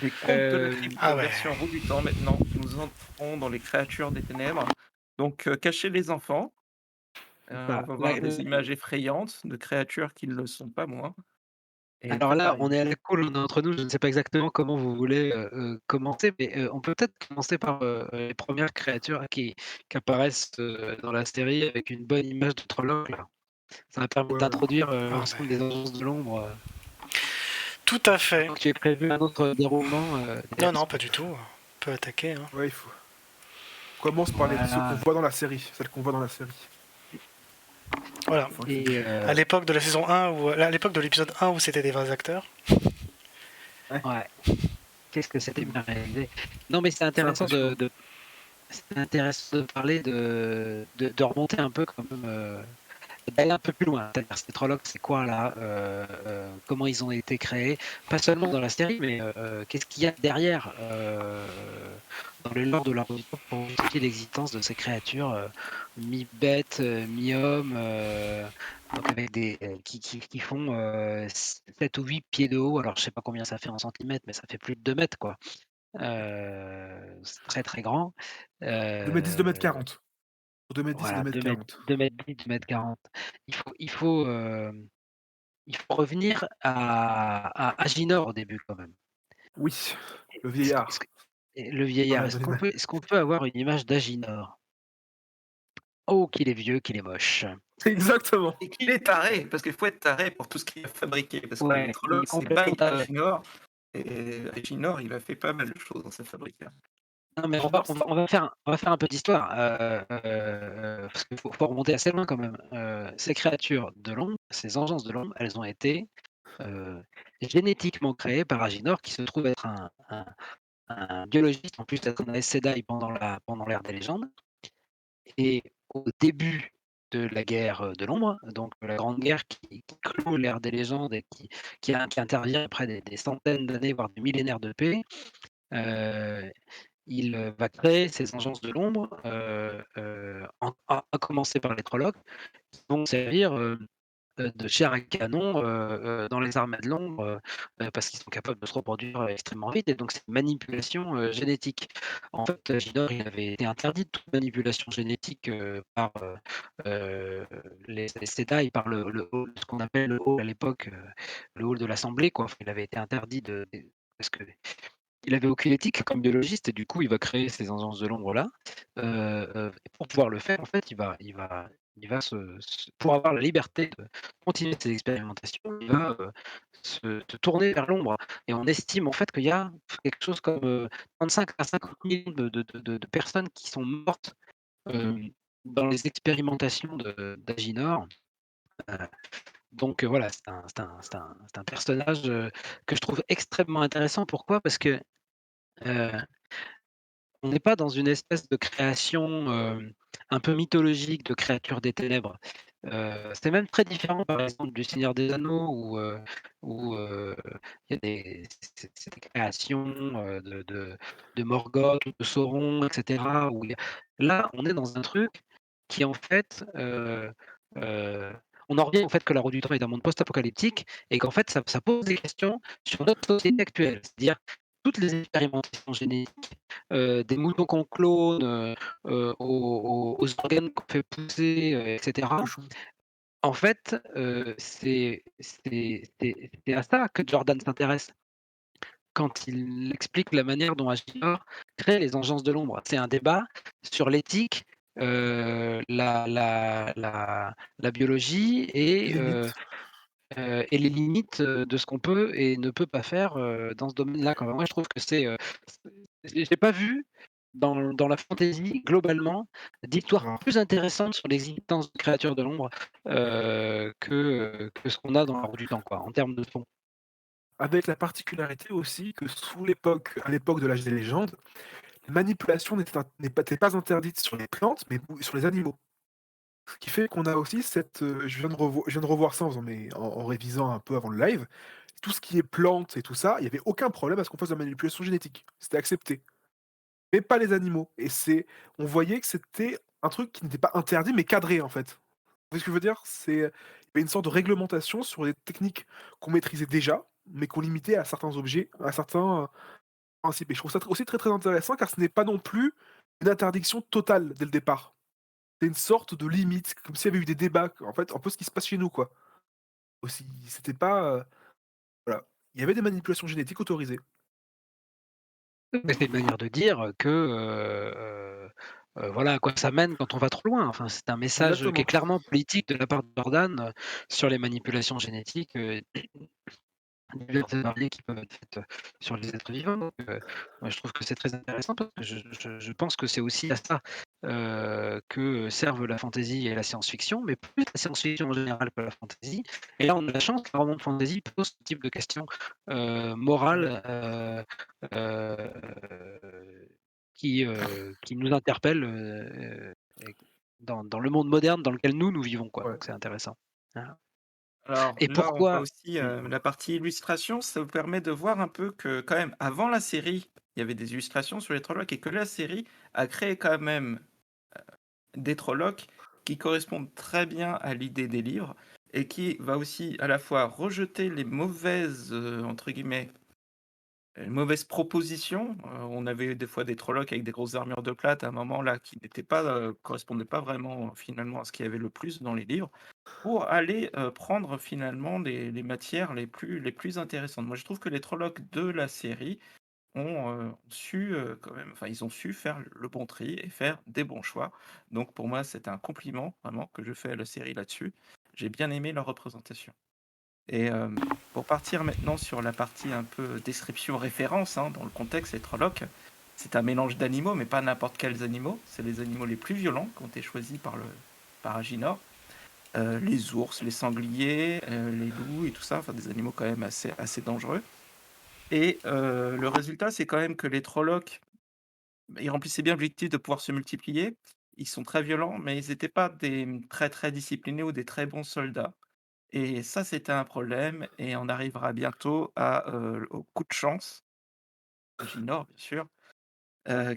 Les contes de la Hem, crypte Ah ouais. version roue du temps maintenant. Nous entrons dans les créatures des ténèbres. Donc, cachez les enfants. On bah, va là voir des images effrayantes de créatures qui ne le sont pas moins et alors là, on préparez-vous. est à la cool, on est entre nous, je ne sais pas exactement comment vous voulez, commencer, mais, on peut peut-être commencer par, les premières créatures qui apparaissent, dans la série avec une bonne image de Trolloc là. Ça va permettre Ouais. d'introduire, Ah l'ensemble ouais. des agences de l'ombre, Tout à à fait. moins que tu aies prévu un autre déroulement, Non, est-ce non, que pas du tout. On peut attaquer, hein. Ouais, on commence par les ceux qu'on voilà voit dans la série, celles qu'on voit dans la série. Voilà. Enfin, qui et À l'époque de la saison 1, ou à l'époque de l'épisode 1 où c'était des vrais acteurs. ouais, ouais, qu'est-ce que c'était bien réalisé. Non, mais c'est c'est intéressant impressionnant. de parler de remonter un peu quand même, d'aller un peu plus loin. C'est-à-dire ces Trollocs, c'est quoi là? Comment ils ont été créés? Pas seulement dans la série, mais, qu'est-ce qu'il y a derrière, dans le lore de la religion pour justifier l'existence de ces créatures, mi-bêtes, mi-hommes, donc avec des, qui font, 7 ou 8 pieds de haut. Alors je sais pas combien ça fait en centimètres, mais ça fait plus de 2 mètres quoi. C'est très, très grand. 2 m 10, 2 m Heu, 40. 2 m 10 et voilà, 2 m 40. 2 mètres 10, 2 m 40. Il faut, il faut revenir à Aginor au début quand même. Oui, le Est-ce vieillard que le dans vieillard, la dans les est-ce qu'on peut avoir une image d'Aginor? Oh qu'il est vieux, qu'il est moche. exactement. Et qu'il est taré, parce qu'il faut être taré pour tout ce qu'il a fabriqué, parce que les Ouais, il est Trollocs, c'est complètement by taré. Aginor, et Aginor, il a fait pas mal de choses dans sa fabrique, hein. Non mais Ginor, on va faire un peu d'histoire, parce qu'il faut remonter assez loin quand même. Ces créatures de l'ombre, ces engences de l'ombre, elles ont été, heu, génétiquement créées par Aginor qui se trouve être un biologiste, en plus d'être un Aes Sedai pendant l'ère des légendes. Et au début de la guerre, de l'ombre, donc la grande guerre qui clôt l'ère des légendes et qui intervient après des centaines d'années, voire des millénaires de paix, heu, il, va créer ces agences de l'ombre, à commencer par les Trollocs, qui vont servir, de chair à canon, dans les armées de l'ombre, parce qu'ils sont capables de se reproduire, extrêmement vite et donc c'est une manipulation, génétique. En fait, Gidor, il avait été interdit de toute manipulation génétique, par, les Sedai, par le hall, ce qu'on appelle le hall à l'époque, le hall de l'assemblée quoi. Enfin, il avait été interdit de parce que il avait aucune éthique comme biologiste et du coup, il va créer ces agences de l'ombre-là. Et pour pouvoir le faire, en fait, il va pour avoir la liberté de continuer ses expérimentations, il va, se tourner vers l'ombre et on estime, en fait, qu'il y a quelque chose comme, 35 à 50 millions de personnes qui sont mortes, dans les expérimentations de d'Aginor. Heu, donc voilà, c'est un personnage, que je trouve extrêmement intéressant. Pourquoi? Parce que, heu on n'est pas dans une espèce de création, un peu mythologique de créatures des ténèbres. C'est même très différent, par exemple, du Seigneur des Anneaux où il y a c'est des créations, de Morgoth ou de Sauron et cetera, où il y a là, on est dans un truc qui en fait, heu, on en revient au fait que la Roue du Temps est un monde post-apocalyptique et qu'en fait ça pose des questions sur notre société actuelle. C'est-à-dire toutes les expérimentations génétiques, des moutons qu'on clone, aux organes qu'on fait pousser, et cetera. Cochon. En fait, c'est à ça que Jordan s'intéresse quand il explique la manière dont Agilor crée les engences de l'ombre. C'est un débat sur l'éthique, la biologie Les limites. et les limites, de ce qu'on peut et ne peut pas faire, dans ce domaine-là, quand même. Moi, je trouve que j'ai pas vu dans la fantasy, globalement, d'histoire Alors, plus intéressante sur l'existence de créatures de l'ombre, que ce qu'on a dans La Roue du Temps, quoi, en termes de fond. avec la particularité aussi que à l'époque de l'âge des légendes, la manipulation n'était pas interdite sur les plantes, mais sur les animaux. Ce qui fait qu'on a aussi je viens de revoir ça en révisant un peu avant le live. Tout ce qui est plantes et tout ça, il y avait aucun problème à ce qu'on fasse de la manipulation génétique. C'était accepté. Mais pas les animaux et on voyait que c'était un truc qui n'était pas interdit, mais cadré, en fait. Vous voyez ce que je veux dire? Il y avait une sorte de réglementation sur les techniques qu'on maîtrisait déjà, mais qu'on limitait à certains objets, à certains, principe. Et je trouve ça aussi très, très intéressant car ce n'est pas non plus une interdiction totale dès le départ. C'est une sorte de limite, comme s'il y avait eu des débats, en fait, un peu ce qui se passe chez nous, quoi. Aussi, c'était pas, voilà. Il y avait des manipulations génétiques autorisées. Mais c'est une manière de dire que, voilà à quoi ça mène quand on va trop loin. Enfin, c'est un message qui est Exactement. clairement politique de la part de Jordan, sur les manipulations génétiques, diverses et variées qui peuvent être faites, sur les êtres vivants. Donc, moi je trouve que c'est très intéressant parce que je pense que c'est aussi à ça, que servent la fantasy et la science-fiction, mais plus la science-fiction en général que la fantasy. Et là, on a la chance qu'un roman de fantasy pose ce type de questions, Ouais. morales, heu, qui nous interpellent, et dans le monde moderne dans lequel nous vivons, quoi. Ouais. Donc c'est intéressant. Voilà. Alors Et là, on voit pourquoi aussi, mmh, la partie illustration, ça vous permet de voir un peu que quand même avant la série, il y avait des illustrations sur les Trollocs et que la série a créé quand même des Trollocs qui correspondent très bien à l'idée des livres et qui va aussi à la fois rejeter les mauvaises, entre guillemets, mauvaises propositions. On avait des fois des Trollocs avec des grosses armures de plate à un moment là qui n'étaient pas, correspondaient pas vraiment finalement à ce qu'il y avait le plus dans les livres. Pour aller, prendre finalement les matières les plus intéressantes. Moi, je trouve que les Trollocs de la série ont su, quand même enfin, ils ont su faire le bon tri et faire des bons choix. Donc pour moi, c'est un compliment vraiment que je fais à la série là-dessus. J'ai bien aimé leur représentation et pour partir maintenant sur la partie un peu description référence, hein, dans le contexte, les Trollocs, c'est un mélange d'animaux, mais pas n'importe quels animaux. C'est les animaux les plus violents qui ont été choisis par Aginor. Les ours, les sangliers, les loups et tout ça, enfin des animaux quand même assez dangereux. Et le résultat, c'est quand même que les Trollocs, ils remplissaient bien l'objectif de pouvoir se multiplier. Ils sont très violents, mais ils n'étaient pas des, très, très disciplinés ou des très bons soldats. Et ça, c'était un problème et on arrivera bientôt au coup de chance, Aginor bien sûr,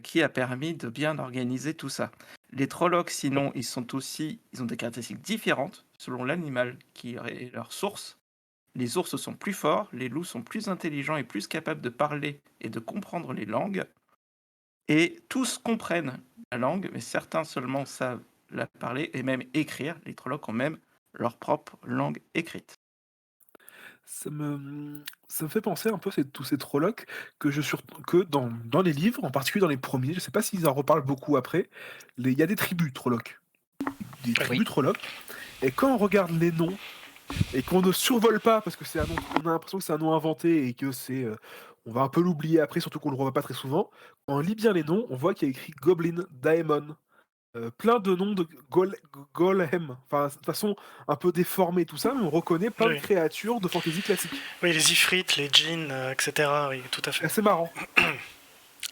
qui a permis de bien organiser tout ça. Les Trollocs sinon, ils ont des caractéristiques différentes selon l'animal qui est leur source. Les ours sont plus forts, les loups sont plus intelligents et plus capables de parler et de comprendre les langues. Et tous comprennent la langue, mais certains seulement savent la parler et même écrire. Les Trollocs ont même leur propre langue écrite. Ça me fait penser un peu tous ces Trollocs que dans les livres, en particulier dans les premiers, je sais pas s'ils en reparlent beaucoup après, il y a des tribus Trollocs. Des oui. tribus Trollocs. Et quand on regarde les noms, et qu'on ne survole pas, parce que c'est un nom, on a l'impression que c'est un nom inventé et que on va un peu l'oublier après, surtout qu'on le revoit pas très souvent. Quand on lit bien les noms, on voit qu'il y a écrit Goblin, Daemon, plein de noms de Golem, enfin, de façon un peu déformée, tout ça, mais on reconnaît plein de Oui. créatures de fantasy classique. Oui, les ifrits, les djinns, etc. Oui, tout à C'est fait. assez marrant.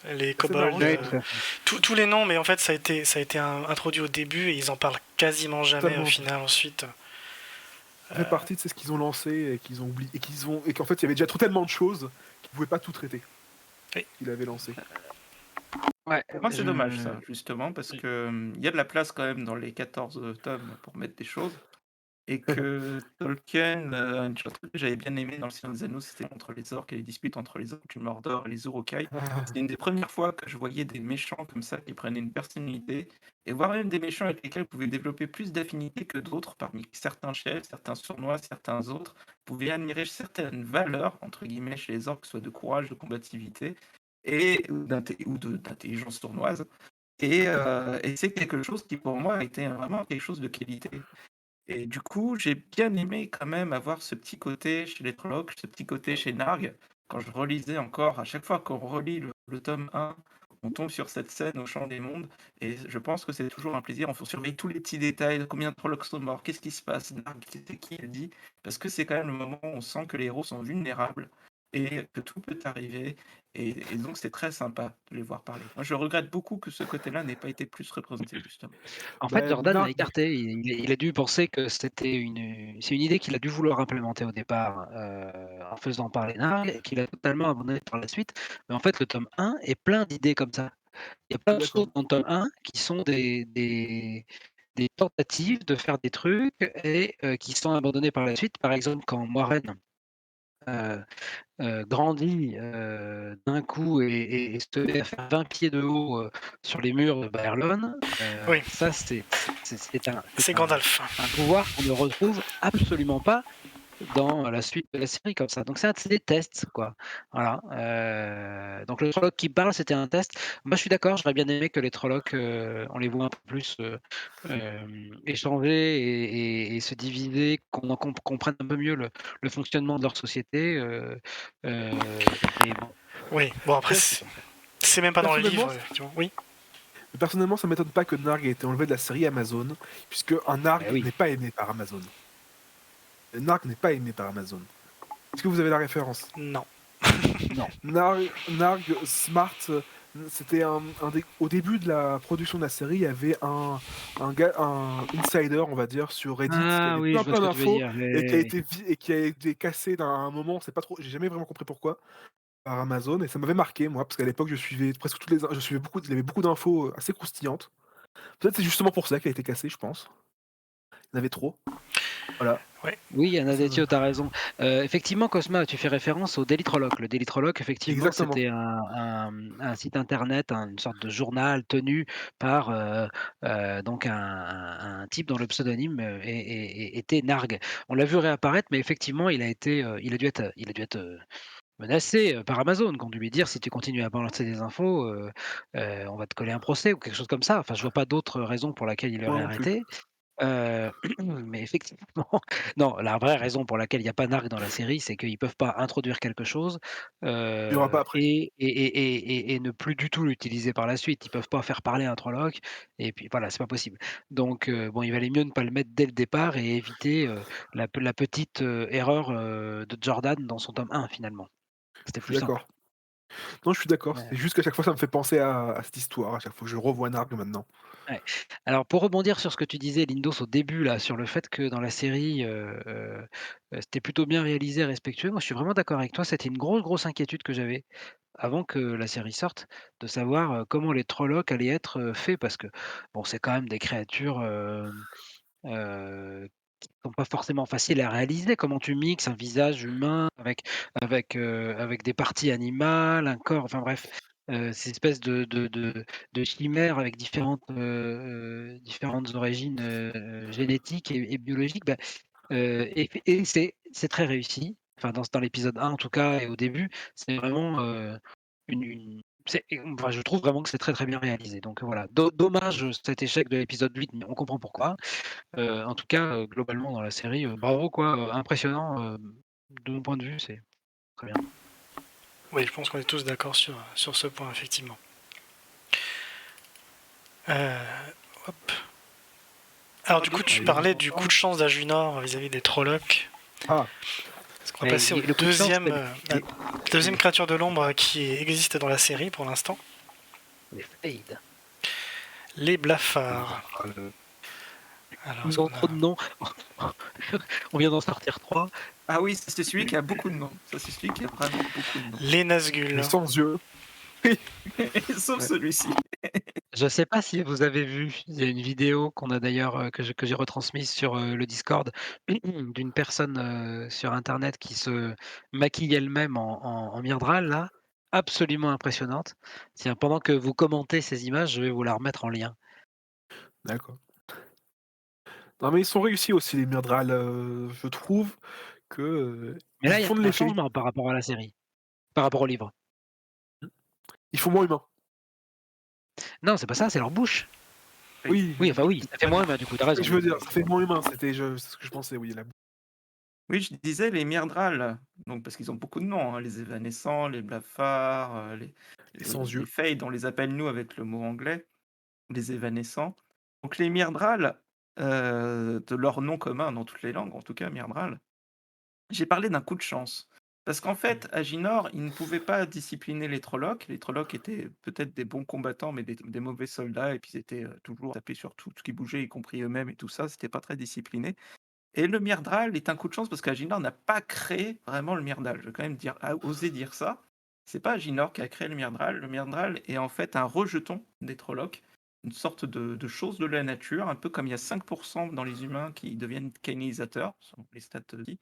Les C'est assez marrant, kobolds, j'ai Ouais, trouvé. tout à fait. tous les noms, mais en fait, ça a été introduit au début et ils en parlent quasiment jamais au Totalement. final ensuite. Ça fait partie de ce qu'ils ont lancé et qu'ils ont oublié et qu'en fait il y avait déjà tellement de choses qu'ils pouvaient pas tout traiter. Oui. Qu'il avait lancé. Ouais, Pour moi, c'est dommage je ça, justement, parce oui. que il y a de la place quand même dans les 14 tomes pour mettre des choses. Et que Tolkien, une chose que j'avais bien aimé dans Le Seigneur des Anneaux, c'était entre les orques et les disputes entre les orques du Mordor et les Uruk-hai. C'était une des premières fois que je voyais des méchants comme ça qui prenaient une personnalité, et voire même des méchants avec lesquels vous pouvez développer plus d'affinités que d'autres, parmi certains chefs, certains sournois, certains autres. Vous pouvez admirer certaines valeurs, entre guillemets, chez les orques, soit de courage, de combativité, ou d'intelligence sournoise. Et c'est quelque chose qui, pour moi, a été vraiment quelque chose de qualité. Et du coup, j'ai bien aimé quand même avoir ce petit côté chez les Trollocs, ce petit côté chez Narg. Quand je relisais encore, à chaque fois qu'on relit le tome 1, on tombe sur cette scène au Champ des Mondes, et je pense que c'est toujours un plaisir. On faut surveiller tous les petits détails, combien de Trollocs sont morts, qu'est-ce qui se passe, Narg, c'était qui il dit, parce que c'est quand même le moment où on sent que les héros sont vulnérables et que tout peut arriver, et donc c'est très sympa de les voir parler. Moi, je regrette beaucoup que ce côté-là n'ait pas été plus représenté, justement. En fait, Bah, Jordan l'a Narg, écarté. Il a dû penser que c'est une idée qu'il a dû vouloir implémenter au départ, en faisant parler Narg et qu'il a totalement abandonné par la suite. Mais en fait, le tome 1 est plein d'idées comme ça. Il y a je plein suis de choses d'accord. dans le tome 1 qui sont des tentatives de faire des trucs et qui sont abandonnées par la suite. Par exemple, quand Moiraine grandit d'un coup et se met à faire 20 pieds de haut sur les murs de Baerlon, Oui, ça c'est c'est Gandalf. un pouvoir qu'on ne retrouve absolument pas dans la suite de la série comme ça. Donc c'est des tests, quoi. Voilà. Donc le Trolloc qui parle, c'était un test. Moi, je suis d'accord, j'aurais bien aimé que les Trollocs, on les voit un peu plus échanger et se diviser, qu'on comprenne un peu mieux le fonctionnement de leur société. Mais bon, Oui, bon après, Pers- c'est même pas dans les Personnellement, livres, effectivement. Oui, personnellement, ça m'étonne pas que Narg ait été enlevé de la série Amazon, puisque un bah Narg oui. n'est pas aimé par Amazon. Le Narg n'est pas aimé par Amazon. Est-ce que vous avez la référence? non. Non. Narg Smart, c'était au début de la production de la série, il y avait un insider, on va dire, sur Reddit, qui Ah avait oui, je vois plein ce que tu veux d'infos dire. et qui a Oui. été cassé d'un un moment, c'est pas trop, j'ai jamais vraiment compris pourquoi, par Amazon, et ça m'avait marqué, moi, parce qu'à l'époque, je suivais presque je suivais beaucoup, il y avait beaucoup d'infos assez croustillantes. Peut-être c'est justement pour ça qu'il a été cassé, je pense. Il y en avait trop. Voilà. Ouais. Oui, Yann Ça me- Adetio, tu as raison. Effectivement, Cosma, tu fais référence au Daily Trolloc. Le Daily Trolloc, effectivement, Exactement. c'était un site internet, une sorte de journal tenu par donc un type dont le pseudonyme était Narg. On l'a vu réapparaître, mais effectivement, il a dû être menacé par Amazon, qu'on dû lui dire si tu continues à balancer des infos, on va te coller un procès ou quelque chose comme ça. Enfin, je vois pas d'autre raison pour laquelle il Moi l'aurait non plus. arrêté. Heu, mais effectivement, non, la vraie raison pour laquelle il y a pas d'arc dans la série, c'est qu'ils peuvent pas introduire quelque chose, Il y aura pas après. et ne plus du tout l'utiliser par la suite. Ils peuvent pas faire parler un Trolloc et puis voilà, c'est pas possible. Donc bon, il valait mieux ne pas le mettre dès le départ et éviter, la petite, erreur, de Jordan dans son tome 1 finalement. C'était Je suis plus simple. d'accord. Non, je suis d'accord. Ouais. C'est juste qu'à chaque fois, ça me fait penser à cette histoire, à chaque fois que je revois Narg maintenant. Ouais. Alors pour rebondir sur ce que tu disais, Lindos, au début là, sur le fait que dans la série, c'était plutôt bien réalisé et respectueux. Moi, je suis vraiment d'accord avec toi. C'était une grosse, grosse inquiétude que j'avais avant que la série sorte, de savoir, comment les Trollocs allaient être, faits parce que bon, c'est quand même des créatures, qui sont pas forcément faciles à réaliser. Comment tu mixes un visage humain avec des parties animales, un corps, enfin bref, ces espèces de chimères avec différentes origines, génétiques et biologiques, bah, et c'est très réussi. Enfin dans l'épisode 1 en tout cas et au début, c'est vraiment, une enfin je trouve vraiment que c'est très, très bien réalisé donc voilà. Dommage, cet échec de l'épisode 8, mais on comprend pourquoi. En tout cas, globalement dans la série, bravo quoi, impressionnant, de mon point de vue, c'est très bien. Oui, je pense qu'on est tous d'accord sur ce point, effectivement. Euh, hop. Alors du coup, tu Ah, il est parlais encore du coup temps. de chance d'Ajunor vis-à-vis des Trollocs. Ah, Est-ce qu'on va Mais passer au le coup de chance, c'est la deuxième créature de l'ombre qui existe dans la série pour l'instant, les fades. les blafards. le- Alors, est-ce Ils ont qu'on trop de a... noms. On vient d'en sortir 3. Ah oui, c'est celui qui a beaucoup de noms. Ça, c'est celui qui a vraiment beaucoup de noms. Les les Nazgûl. sans yeux. Oui. Sauf Ouais. celui-ci. Je sais pas si vous avez vu, il y a une vidéo qu'on a d'ailleurs, que j'ai retransmise sur, le Discord d'une personne, sur internet qui se maquille elle-même en Myrddraal là, absolument impressionnante. Tiens, pendant que vous commentez ces images, je vais vous la remettre en lien. D'accord. Non, mais ils sont réussis aussi, les Myrddraal. Je trouve que Mais là, ils il y a font de un l'effet. changement par rapport à la série, par rapport au livre. Ils font moins humains. Non, c'est pas ça, c'est leur bouche. Oui, Oui, enfin oui, ça fait ouais, moins humain du coup, tu as c'est ce que raison. je veux dire. Ça fait moins humain. C'est ce que je pensais. Oui, Oui, je disais les Myrddraal, donc parce qu'ils ont beaucoup de noms, hein, les évanescents, les blafards, les sans les yeux. fades, on les appelle nous avec le mot anglais, les évanescents. Donc les Myrddraal, de leur nom commun dans toutes les langues, en tout cas Myrddraal, j'ai parlé d'un coup de chance. Parce qu'en fait, Aginor, il ne pouvait pas discipliner les Trollocs. Les Trollocs étaient peut-être des bons combattants, mais des mauvais soldats, et puis ils étaient toujours tapés sur tout ce qui bougeait, y compris eux-mêmes et tout ça. C'était pas très discipliné. Et le Myrddraal est un coup de chance parce qu'Aginor n'a pas créé vraiment le Myrddraal. Je vais quand même oser dire ça. C'est pas Aginor qui a créé le Myrddraal. Le Myrddraal est en fait un rejeton des Trollocs, une sorte de chose de la nature, un peu comme il y a 5% dans les humains qui deviennent canéisateurs, selon les stats dit.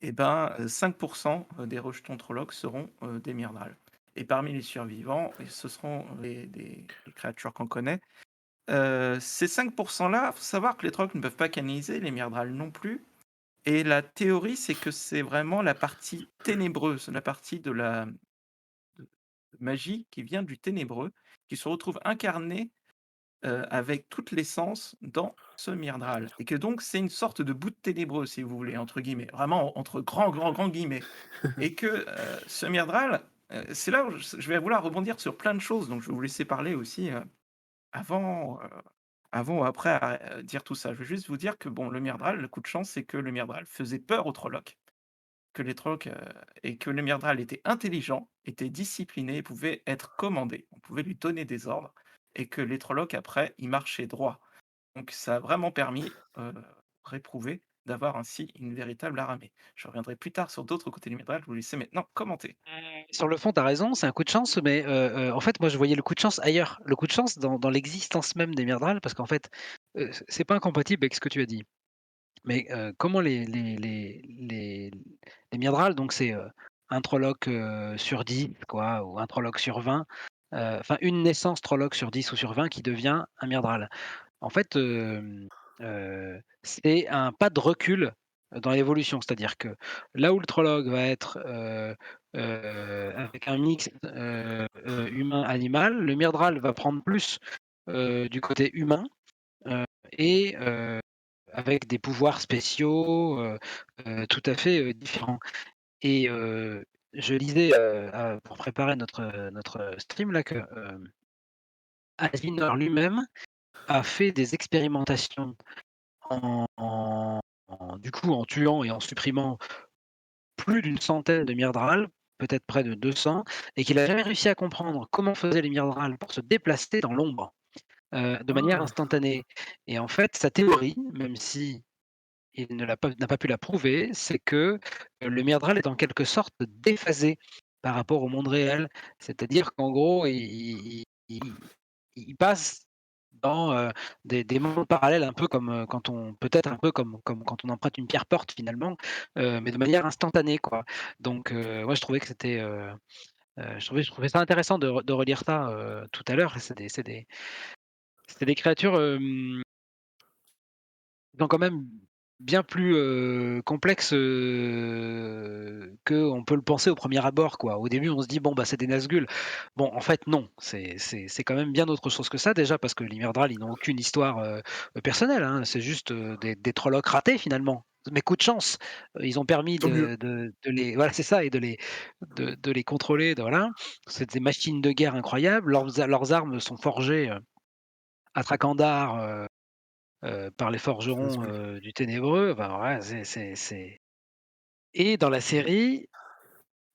et ben, 5% des rejetons Trollocs seront des Myrddraal. Et parmi les survivants, et ce seront des créatures qu'on connaît. Ces 5% là, faut savoir que les Trollocs ne peuvent pas canaliser, les Myrddraal non plus. Et la théorie, c'est que c'est vraiment la partie ténébreuse, la partie de la magie qui vient du ténébreux, qui se retrouve incarnée avec toute l'essence dans ce Myrddraal. Et que donc, c'est une sorte de bout de ténébreux, si vous voulez, entre guillemets, vraiment entre grands guillemets. Et que ce Myrddraal, c'est là où je vais vouloir rebondir sur plein de choses, donc je vais vous laisser parler aussi avant, avant ou après à dire tout ça. Je veux juste vous dire que bon, le Myrddraal, le coup de chance, c'est que le Myrddraal faisait peur aux Trollocs, que les Trollocs, et que le Myrddraal était intelligent, était discipliné, pouvait être commandé. On pouvait lui donner des ordres et que les Trollocs après, ils marchaient droit. Donc ça a vraiment permis, réprouvé, d'avoir ainsi une véritable armée. Je reviendrai plus tard sur d'autres côtés du Myrddraal, je vous laisse maintenant commenter. Sur le fond, tu as raison, c'est un coup de chance, mais en fait, moi, je voyais le coup de chance ailleurs. Le coup de chance dans l'existence même des Myrddraal, parce qu'en fait, c'est pas incompatible avec ce que tu as dit. Mais comment les Myrddraal, donc c'est, un Trolloc, sur 10 quoi, ou un Trolloc sur 20, enfin une naissance Trolloc sur 10 ou sur 20 qui devient un Myrddraal. En fait, c'est un pas de recul dans l'évolution. C'est-à-dire que là où le Trolloc va être, avec un mix, humain-animal, le Myrddraal va prendre plus, du côté humain, et avec des pouvoirs spéciaux, tout à fait, différents. Et je lisais, pour préparer notre stream là que, Asimov lui-même a fait des expérimentations du coup, en tuant et en supprimant plus d'une centaine de Myrddraal, peut-être près de 200, et qu'il n'a jamais réussi à comprendre comment faisaient les Myrddraal pour se déplacer dans l'ombre, de manière Ah! instantanée. Et en fait, sa théorie, même si il n'a pas pu la prouver, c'est que, le Myrddraal est en quelque sorte déphasé par rapport au monde réel. C'est-à-dire qu'en gros, il passe dans, des mondes parallèles un peu comme, quand on peut-être un peu comme quand on emprunte une pierre porte finalement, mais de manière instantanée quoi. Donc, moi je trouvais que c'était, je trouvais ça intéressant de relire ça, tout à l'heure. C'est des créatures, sont quand même bien plus, complexes, qu'on peut le penser au premier abord, quoi. Au début, on se dit: «Bon, bah, c'est des Nazgûl». Bon, en fait, non, c'est quand même bien autre chose que ça. Déjà parce que les Myrddraal, ils n'ont aucune histoire, personnelle, hein. C'est juste, des Trollocs ratés, finalement. Mais coup de chance, ils ont permis Tant mieux. de les voilà, c'est ça et de les contrôler, de voilà. C'est des machines de guerre incroyables. Leurs armes sont forgées, à Trakandar, par les C'est forgerons, Nazgûl. du Ténébreux, enfin ouais, c'est et dans la série,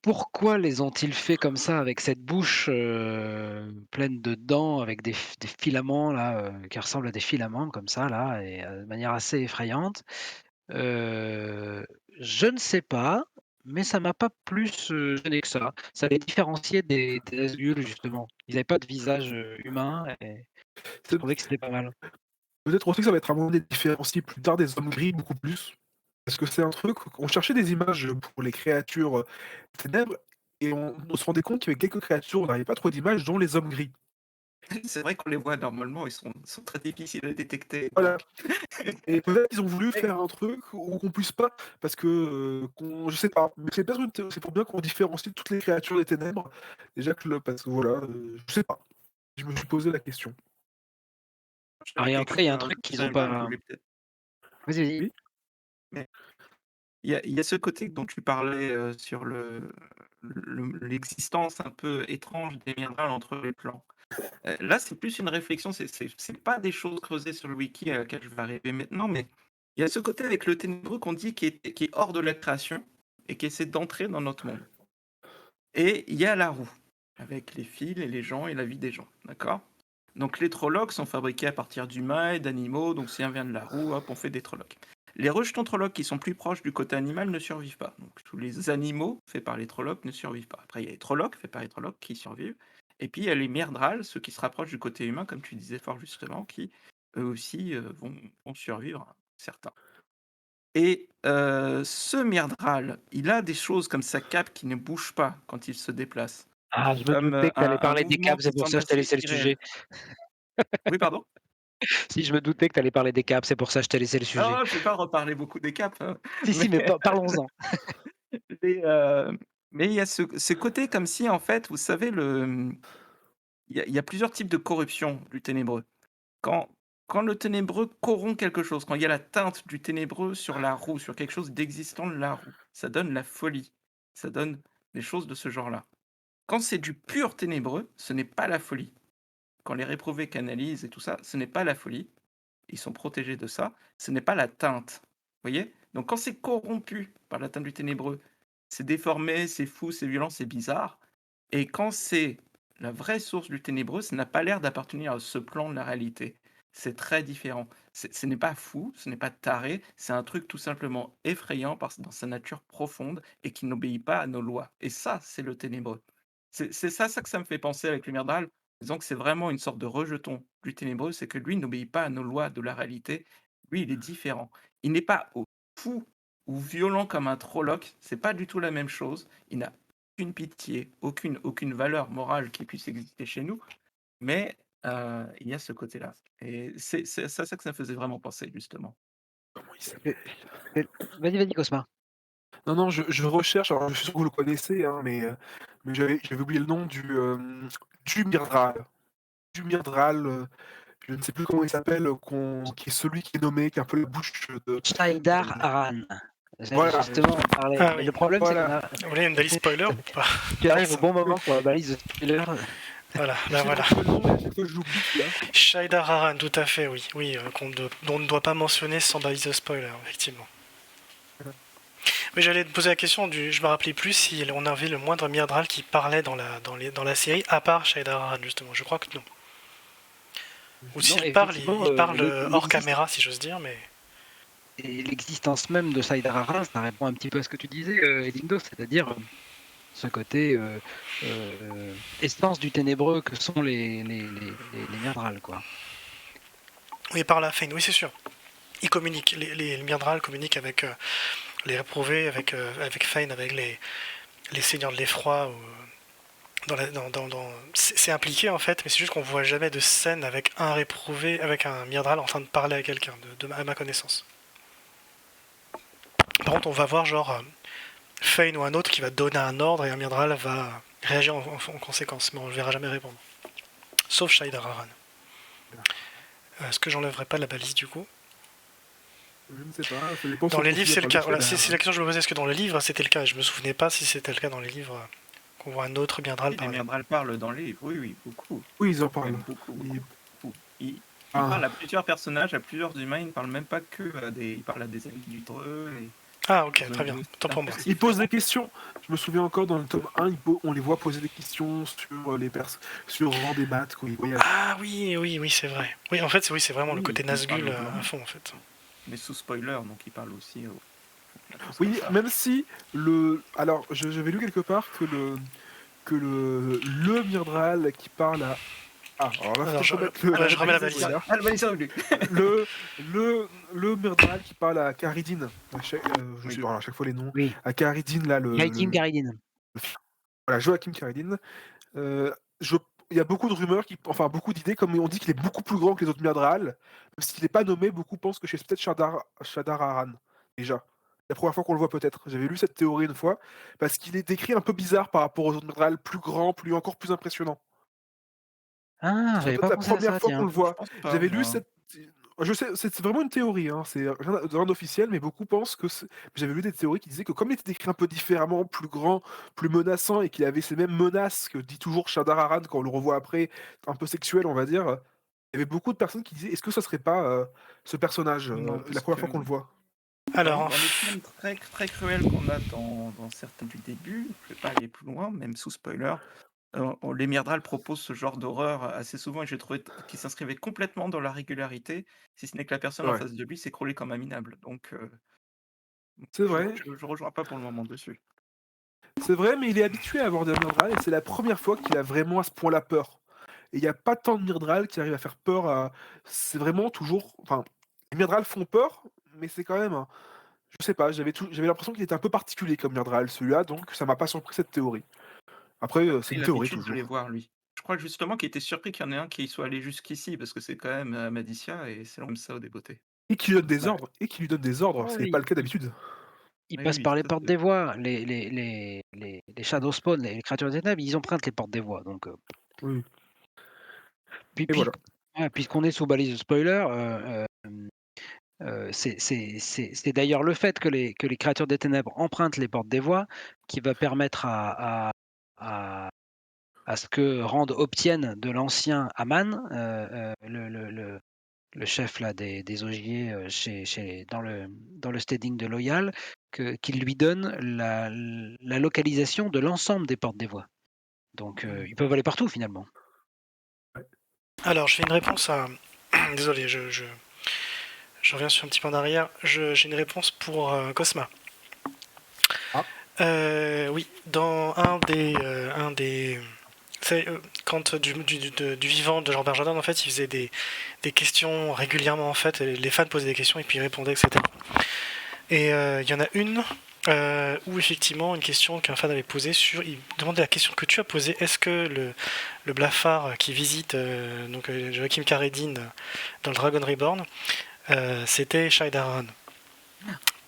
pourquoi les ont-ils fait comme ça avec cette bouche, pleine de dents avec des filaments là, qui ressemblent à des filaments comme ça là et de manière assez effrayante? Heu, je ne sais pas, mais ça m'a pas plus, gêné que ça. Ça les différenciait des Nazgûl justement. Ils avaient pas de visage, humain et je C'est trouvais que c'était pas mal. peut-être aussi que ça va être un moyen de les différencier plus tard des hommes gris beaucoup plus. Parce que c'est un truc, on cherchait des images pour les créatures, ténèbres et on se rendait compte qu'il y avait quelques créatures, on n'avait pas trop d'images, dont les hommes gris. C'est vrai qu'on les voit normalement, ils sont très difficiles à détecter Voilà, donc et peut-être qu'ils ont voulu mais faire un truc où qu'on puisse pas parce que, je sais pas, mais c'est peut-être c'est pour bien qu'on différencie toutes les créatures des ténèbres. Déjà que parce que voilà, je sais pas. Je me suis posé la question. je Alors savais et quelque après il y a un chose, truc qu'ils ont j'avais mal pas voulu peut-être. vas-y, vas-y. Oui? Mais il y a ce côté dont tu parlais, sur l'existence un peu étrange des Myrddraal entre les clans. Là, c'est plus une réflexion, c'est pas des choses creusées sur le wiki à laquelle je vais arriver maintenant, mais il y a ce côté avec le ténébreux qu'on dit qui est hors de la création et qui essaie d'entrer dans notre monde. Et il y a la roue, avec les fils et les gens et la vie des gens, d'accord? Donc les Trollocs sont fabriqués à partir d'humains et d'animaux, donc si un vient de la roue, hop, on fait des Trollocs. Les rejetons Trollocs qui sont plus proches du côté animal ne survivent pas. Donc tous les animaux faits par les Trollocs ne survivent pas. Après, il y a les Trollocs faits par les Trollocs qui survivent. Et puis il y a les Myrddraal, ceux qui se rapprochent du côté humain, comme tu disais fort justement, qui eux aussi vont survivre, certains. Et ce Myrddraal, il a des choses comme sa cape qui ne bouge pas quand il se déplace, Ah, je me comme, doutais que tu allais un parler des mouvement câbles, c'est qui pour semble ça que je t'ai assez laissé le sujet. irréel. Oui, pardon? Si, je me doutais que tu allais parler des câbles, c'est pour ça que je t'ai laissé le sujet. Non, je vais pas reparler beaucoup des capes, Si, si, mais mais parlons-en. mais mais il y a ce côté comme si, en fait, vous savez, il y a plusieurs types de corruption du ténébreux. Quand quand le ténébreux corrompt quelque chose, quand il y a la teinte du ténébreux sur la roue, sur quelque chose d'existant de la roue, ça donne la folie, ça donne des choses de ce genre-là. Quand c'est du pur ténébreux, ce n'est pas la folie. Quand les réprouvés canalisent et tout ça, ce n'est pas la folie. Ils sont protégés de ça. Ce n'est pas la teinte. Vous voyez? Donc quand c'est corrompu par la teinte du ténébreux, c'est déformé, c'est fou, c'est violent, c'est bizarre. Et quand c'est la vraie source du ténébreux, ça n'a pas l'air d'appartenir à ce plan de la réalité. C'est très différent. Ce n'est pas fou, ce n'est pas taré, c'est un truc tout simplement effrayant dans sa nature profonde et qui n'obéit pas à nos lois. Et ça, c'est le ténébreux. C'est ça que ça me fait penser avec le Myrdal. Disons que c'est vraiment une sorte de rejeton du ténébreux, c'est que lui n'obéit pas à nos lois de la réalité. Lui, il est différent. Il n'est pas fou ou violent comme un Trolloc, c'est pas du tout la même chose. Il n'a aucune pitié, aucune valeur morale qui puisse exister chez nous, mais il y a ce côté-là. Et c'est ça que ça me faisait vraiment penser, justement. Comment il Et s'appelle? et vas-y, Cosma. Non, non, je recherche, alors je suis sûr que vous le connaissez, hein, mais j'avais oublié le nom du Myrddraal. Du Myrddraal, je ne sais plus comment il s'appelle, qui est celui qui est nommé, qui a un peu la bouche Shaidar Aran. J'allais voilà, justement en parler. Ah Mais oui. le problème, c'est qu'on voilà. a. Vous voulez une balise spoiler ou pas? Tu arrives au Ça. bon moment pour la balise de spoiler. Voilà, Je là sais voilà. pas le nom, mais à chaque fois je l'oublie celui-là. Shaidar Haran, tout à fait, oui. Oui, dont on ne doit pas mentionner sans balise de spoiler, effectivement. Voilà. Mais j'allais te poser la question, je me rappelais plus si on avait le moindre Myrddraal qui parlait dans la série, à part Shaidar Haran, justement. Je crois que non. Ou Non, s'il parle, effectivement, il parle hors l'existence caméra, si j'ose dire, mais... et l'existence même de Shaidar Aran, ça répond un petit peu à ce que tu disais, Elindo, c'est-à-dire ce côté essence du ténébreux que sont les Myrddraal, quoi. Oui, il parle à Fane, oui, c'est sûr. Ils communiquent, les Myrddraal communiquent avec les réprouvés, avec Fane, avec les seigneurs de l'effroi, c'est impliqué en fait, mais c'est juste qu'on voit jamais de scène avec un réprouvé, avec un Myrddraal en train de parler à quelqu'un, à ma connaissance. Par contre, on va voir genre Fane ou un autre qui va donner un ordre et un Myrddraal va réagir en conséquence, mais on ne le verra jamais répondre. Sauf Shaidar Haran. Est-ce que j'enlèverai pas la balise du coup? Je ne sais pas, ça dépend si Dans on les livres, continue à c'est le parler cas. de Voilà, Shaidar c'est Haran. la question que je me posais. Est-ce que dans le livre, c'était le cas? Je me souvenais pas si c'était le cas dans les livres qu'on voit un autre Myrddraal Oui, les parler. Myrddraal parlent dans les livres, oui, oui, beaucoup. Oui, ils en Même parlent. beaucoup, Ils- beaucoup. Ils Ah. parlent à plusieurs personnages, à plusieurs humains, ils ne parlent même pas ils parlent à des amis du Dreux. Ah ok, Ils ont très bien. une- Tant pour moi. Ils posent des questions. Je me souviens encore dans le tome 1, on les voit poser des questions sur sur Rand et Matt quand ils voyagent. Ah oui, oui, oui, c'est vrai. Oui, en fait, oui, c'est vraiment le Oui, côté ils parlent Nazgûl blanc. à fond, en fait. Mais sous spoiler, donc ils parlent aussi aux choses Oui, comme ça. même si alors j'avais lu quelque part que le Myrddraal qui parle à alors là, Alors, faut remettre le, je remets la balise. spoiler. Ah, le balise revenu. le Myrddraal qui parle à Caridine. Je Oui. sais alors, à chaque fois les noms. Oui. À Caridine là Gaïtim Garidin. voilà, Joachim Caridine. Je il y a beaucoup de rumeurs, enfin beaucoup d'idées, comme on dit qu'il est beaucoup plus grand que les autres Myrddraal. Même s'il n'est pas nommé, beaucoup pensent que c'est peut-être Shaidar Haran, déjà. La première fois qu'on le voit peut-être. J'avais lu cette théorie une fois, parce qu'il est décrit un peu bizarre par rapport aux autres Myrddraal, plus grand, encore plus impressionnant. Ah, C'est j'avais peut-être pas la pensé à première ça, fois qu'on tiens. le Je voit. pense pas, J'avais lu moi. cette... Je sais, c'est vraiment une théorie, hein, c'est rien d'officiel, mais beaucoup pensent que... J'avais lu des théories qui disaient que comme il était décrit un peu différemment, plus grand, plus menaçant, et qu'il avait ces mêmes menaces que dit toujours Shaidar Haran quand on le revoit après, un peu sexuel, on va dire, il y avait beaucoup de personnes qui disaient est-ce que ça serait pas ce personnage, Non, la parce première que fois qu'on le voit? Alors, dans les scènes très, très cruelles qu'on a dans certains du début, je vais pas aller plus loin, même sous spoiler, les Myrddraal proposent ce genre d'horreur assez souvent et j'ai trouvé qu'ils s'inscrivaient complètement dans la régularité, si ce n'est que la personne en Ouais. face de lui s'écroulait comme un minable. Donc, C'est vrai, je rejoins pas pour le moment dessus. c'est vrai, mais il est habitué à avoir des Myrddraal, et c'est la première fois qu'il a vraiment à ce point-là peur. Et il n'y a pas tant de Myrddraal qui arrivent à faire peur à... C'est vraiment toujours... Enfin, les Myrddraal font peur, mais c'est quand même... Je sais pas, j'avais l'impression qu'il était un peu particulier comme Myrddraal celui-là, donc ça m'a pas surpris cette théorie. Après, c'est Il une a théorie l'habitude de les toujours. voir, lui. Je crois justement qu'il était surpris qu'il y en ait un qui soit allé jusqu'ici, parce que c'est quand même Madiccia et c'est comme ça au débeauté. Ouais. Et qui lui donne des ordres, Oh ce n'est pas oui, le cas d'habitude. ils Oui, passent oui, par les ça portes c'est des voies. Les Shadow Spawn, les créatures des ténèbres, ils empruntent les portes des voies. Donc, Oui puis, et puis, voilà. ouais, puisqu'on est sous balise de spoiler, c'est d'ailleurs le fait que les créatures des ténèbres empruntent les portes des voies qui va permettre à, à ce que Rand obtienne de l'ancien Aman, le chef là, des ogiers dans le steading de Loyal, qu'il lui donne la localisation de l'ensemble des portes des voies. Donc ils peuvent aller partout finalement. Alors, je fais une réponse à. Désolé, je reviens sur un petit peu en arrière. J'ai une réponse pour Cosma. Ah. Oui, dans un des quand du vivant de Jean Berjardin, en fait, il faisait des questions régulièrement, en fait, et les fans posaient des questions et puis il répondait, etc. Et il y en a une où effectivement une question qu'un fan avait posée il demandait la question que tu as posée, est-ce que le blafard qui visite donc Joachim Karedin dans le Dragon Reborn, c'était Shaidaran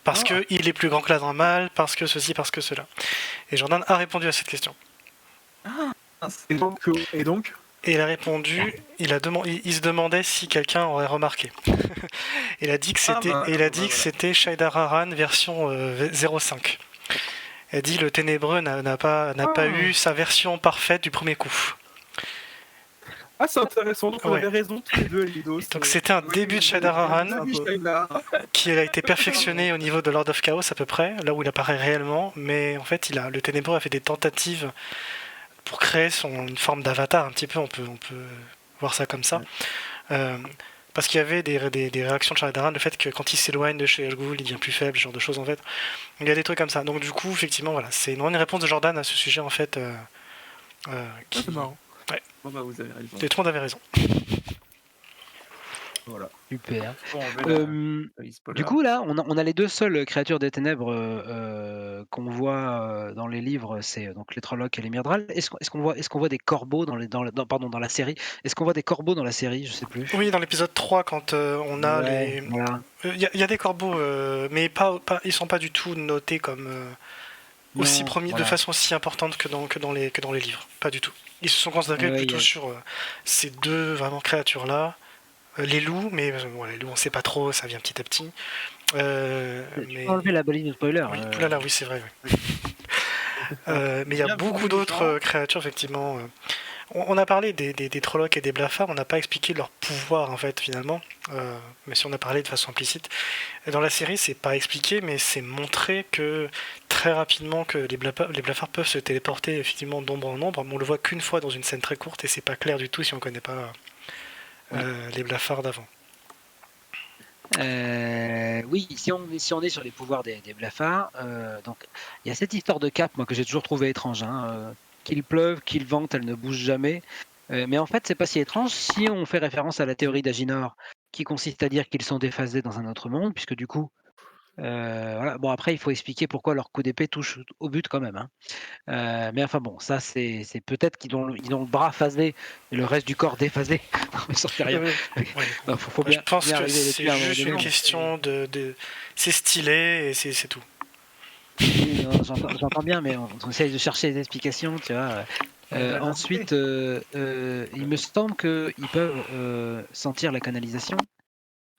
parce Ah. que il est plus grand que l'Adramal, parce que ceci, parce que cela. Et Jordan a répondu à cette question. Et donc? Et il a répondu, il se demandait si quelqu'un aurait remarqué. Il a dit que c'était Shaidar Haran version 05. Il a dit le ténébreux n'a pas eu sa version parfaite du premier coup. Ah, c'est intéressant, donc on Ouais. avait raison tous les deux, Elidos. Donc c'était un début de Shaidar Haran qui a été perfectionné au niveau de Lord of Chaos à peu près, là où il apparaît réellement, mais en fait le ténébreux a fait des tentatives pour créer une forme d'avatar un petit peu, on peut voir ça comme ça. Parce qu'il y avait des réactions de Shaidaran, le fait que quand il s'éloigne de chez El Ghul, il devient plus faible, ce genre de choses en fait. Il y a des trucs comme ça. Donc du coup, effectivement, voilà, c'est une réponse de Jordan à ce sujet en fait. C'est marrant. Ouais. Bon bah vous avez raison. Et tout le monde avait raison. Voilà. Super. Bon, on verra. Du coup, là, on a les deux seules créatures des ténèbres qu'on voit dans les livres, c'est donc les Trollocs et les Myrddraal. Est-ce qu'on voit des corbeaux dans la série? Est-ce qu'on voit des corbeaux dans la série? Je sais plus. Oui, dans l'épisode 3, quand on a Ouais, les. voilà. Il y a des corbeaux, mais ils sont pas du tout notés comme aussi Non, promis de voilà. façon si importante que dans les livres. Pas du tout. Ils se sont concentrés Ouais, plutôt sur ces deux vraiment créatures-là. Les loups, mais bon, les loups on sait pas trop, ça vient petit à petit. Tu Mais... peux enlever la balise de spoiler. Oui, oulala, oui c'est vrai. Oui. Mais il y a beaucoup d'autres créatures effectivement. On a parlé des Trollocs et des Blafards, on n'a pas expliqué leur pouvoir en fait finalement, mais si on a parlé de façon implicite. Dans la série c'est pas expliqué, mais c'est montré que très rapidement que les Blafards peuvent se téléporter effectivement d'ombre en ombre, mais on le voit qu'une fois dans une scène très courte et c'est pas clair du tout si on connaît pas les Blafards d'avant. Oui, si on est sur les pouvoirs des Blafards, donc il y a cette histoire de cape, moi que j'ai toujours trouvé étrange. Qu'il pleuve, qu'il vente, elle ne bouge jamais. Mais en fait, c'est pas si étrange si on fait référence à la théorie d'Aginor, qui consiste à dire qu'ils sont déphasés dans un autre monde, puisque du coup, voilà. Bon, après, il faut expliquer pourquoi leur coup d'épée touche au but quand même. Mais enfin bon, ça c'est peut-être qu'ils ont le bras phasé et le reste du corps déphasé. On ne sait rien. Non, faut bien, Je pense bien que arriver c'est là-dessus à un moment juste une donné. question c'est stylé et c'est tout. Oui, non, j'entends bien, mais on essaye de chercher des explications, tu vois. Ensuite, il me semble qu'ils peuvent sentir la canalisation,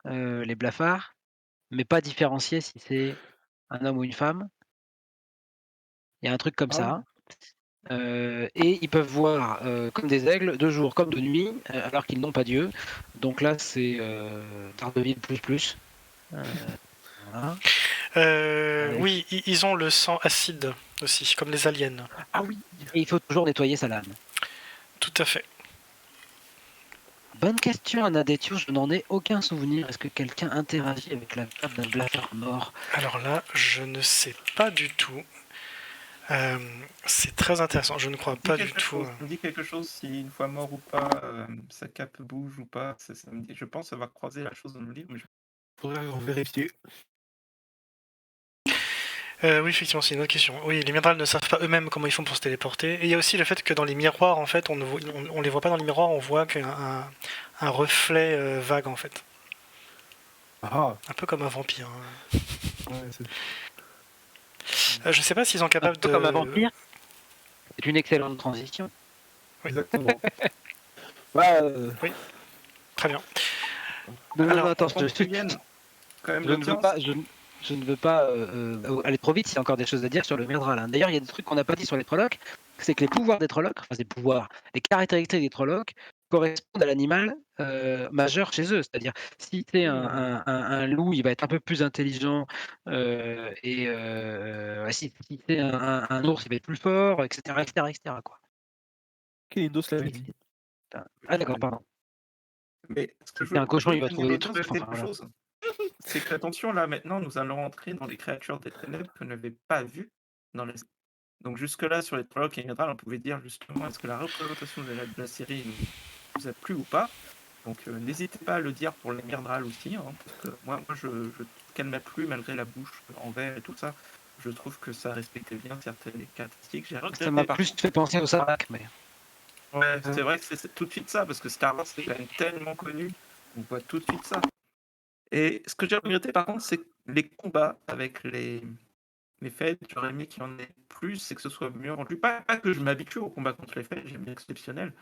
les blafards, mais pas différencier si c'est un homme ou une femme. Il y a un truc comme ça. Et ils peuvent voir comme des aigles de jour comme de nuit, alors qu'ils n'ont pas Dieu. Donc là, c'est Daredevil plus. Voilà. Oui, ils ont le sang acide aussi, comme les aliens. Ah oui. Et il faut toujours nettoyer sa lame. Tout à fait. Bonne question, Anadetio, je n'en ai aucun souvenir. Est-ce que quelqu'un interagit avec la table d'un blafard mort? Alors là, je ne sais pas du tout. C'est très intéressant, je ne crois pas du tout. Ça me dit quelque chose si une fois mort ou pas, sa cape bouge ou pas. Ça me dit, je pense avoir croisé la chose dans le livre. Mais Faudrait vérifier. Oui, effectivement, c'est une autre question. Oui, les Myrddraal ne savent pas eux-mêmes comment ils font pour se téléporter. Et il y a aussi le fait que dans les miroirs, en fait, on les voit pas dans les miroirs, on voit un reflet vague, en fait. Ah, Un peu comme un vampire, hein. ouais, Je sais pas s'ils sont Un capables peu comme un de... vampire. C'est une excellente transition. Oui. exactement. Bah, Oui, très bien. Non, Alors, attends, Qu'on prévienne quand même je ne veux l'audience. pas, je ne veux pas aller trop vite. Il y a encore des choses à dire sur le Myrddraal, hein. D'ailleurs, il y a des trucs qu'on n'a pas dit sur les Trollocs. C'est que les pouvoirs des Trollocs, enfin des pouvoirs, les caractéristiques des Trollocs correspondent à l'animal majeur chez eux. C'est-à-dire, si c'est un loup, il va être un peu plus intelligent, si c'est un ours, il va être plus fort, etc., etc., etc., quoi. Kélinos l'avait dit. Ah d'accord, pardon. Mais ce que Si je c'est un veux cochon, il va prévenir trouver des l'audience de trucs. Enfin quelque voilà. chose, c'est que attention, là maintenant, nous allons entrer dans les créatures des ténèbres que n'avait pas vues dans les. Donc jusque-là, sur les Trollocs et les Myrddraal, on pouvait dire justement est-ce que la représentation de la série nous a plu ou pas. Donc n'hésitez pas à le dire pour les Myrddraal aussi, hein, parce que moi je trouve qu'elle m'a plu malgré la bouche en verre et tout ça. Je trouve que ça respectait bien certaines caractéristiques. J'ai Ça regretté m'a par plus contre. fait penser au Sarlacc, mais. Ouais, c'est vrai que c'est tout de suite ça, parce que Star Wars c'est quand même tellement connu, on voit tout de suite ça. Et ce que j'ai regretté par contre, c'est que les combats avec les Feds, j'aurais aimé qu'il y en ait plus et que ce soit mieux rendu. Pas que je m'habitue au combat contre les Feds, j'aime bien exceptionnel,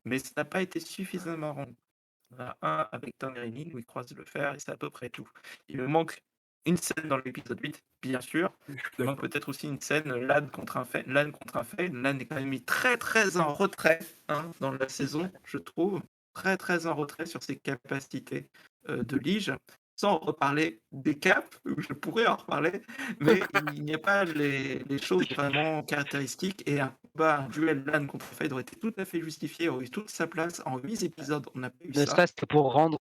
mais ça n'a pas été suffisamment rendu. Il y en a un avec Tom Green où il croise le fer et c'est à peu près tout. Il me manque une scène dans l'épisode 8, bien sûr. Je suis Il manque d'accord. peut-être aussi une scène Lan contre un Fade. Lan contre un Fade. Lan est quand même mis très très en retrait, hein, dans la saison, je trouve. Très très en retrait sur ses capacités de lige. Sans reparler des caps, où je pourrais en reparler, mais il n'y a pas les choses vraiment caractéristiques. Et un combat, un duel Lan contre Fade aurait été tout à fait justifié, aurait eu toute sa place. En 8 épisodes, on n'a pas eu Ne ça. serait-ce que pour rendre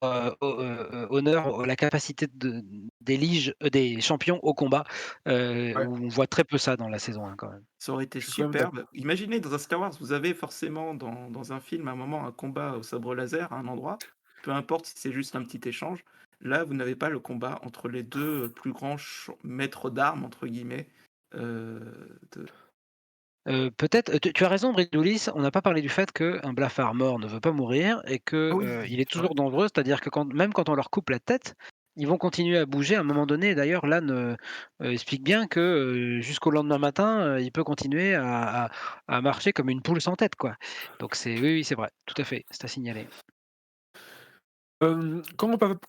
honneur à la capacité des champions au combat, Ouais. où on voit très peu ça dans la saison 1 quand même. Ça aurait été Je suis quand même superbe. d'accord. Imaginez dans un Star Wars, vous avez forcément dans un film à un moment un combat au sabre laser à un endroit, peu importe si c'est juste un petit échange. Là, vous n'avez pas le combat entre les deux plus grands maîtres d'armes, entre guillemets. euh, de- Peut-être, tu as raison Bridoulis, on n'a pas parlé du fait qu'un blafard mort ne veut pas mourir et que, Ah oui, il est c'est vrai. toujours dangereux. C'est-à-dire que même quand on leur coupe la tête, ils vont continuer à bouger à un moment donné. D'ailleurs, Lan, explique bien que, jusqu'au lendemain matin, il peut continuer à marcher comme une poule sans tête, quoi. Donc oui, oui, c'est vrai, tout à fait, c'est à signaler. Comme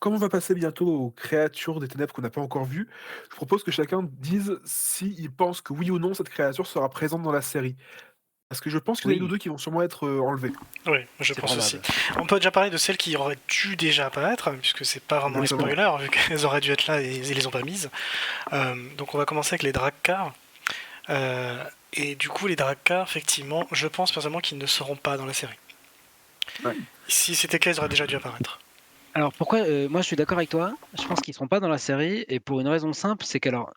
on va passer bientôt aux créatures des ténèbres qu'on n'a pas encore vues, je propose que chacun dise s'il pense que oui ou non cette créature sera présente dans la série. Parce que je pense qu'il y en a 1 ou Oui, 2 qui vont sûrement être, enlevées. Oui, je c'est pense aussi. probable. On peut déjà parler de celles qui auraient dû déjà apparaître, puisque c'est pas vraiment un Exactement. spoiler, vu qu'elles auraient dû être là et ils les ont pas mises. Donc on va commencer avec les Drakkar. Et du coup, les Drakkar, effectivement, je pense personnellement qu'ils ne seront pas dans la série. Ouais. Si c'était le cas, ils auraient déjà dû apparaître. Alors pourquoi, moi je suis d'accord avec toi, je pense qu'ils ne seront pas dans la série et pour une raison simple, c'est qu'alors,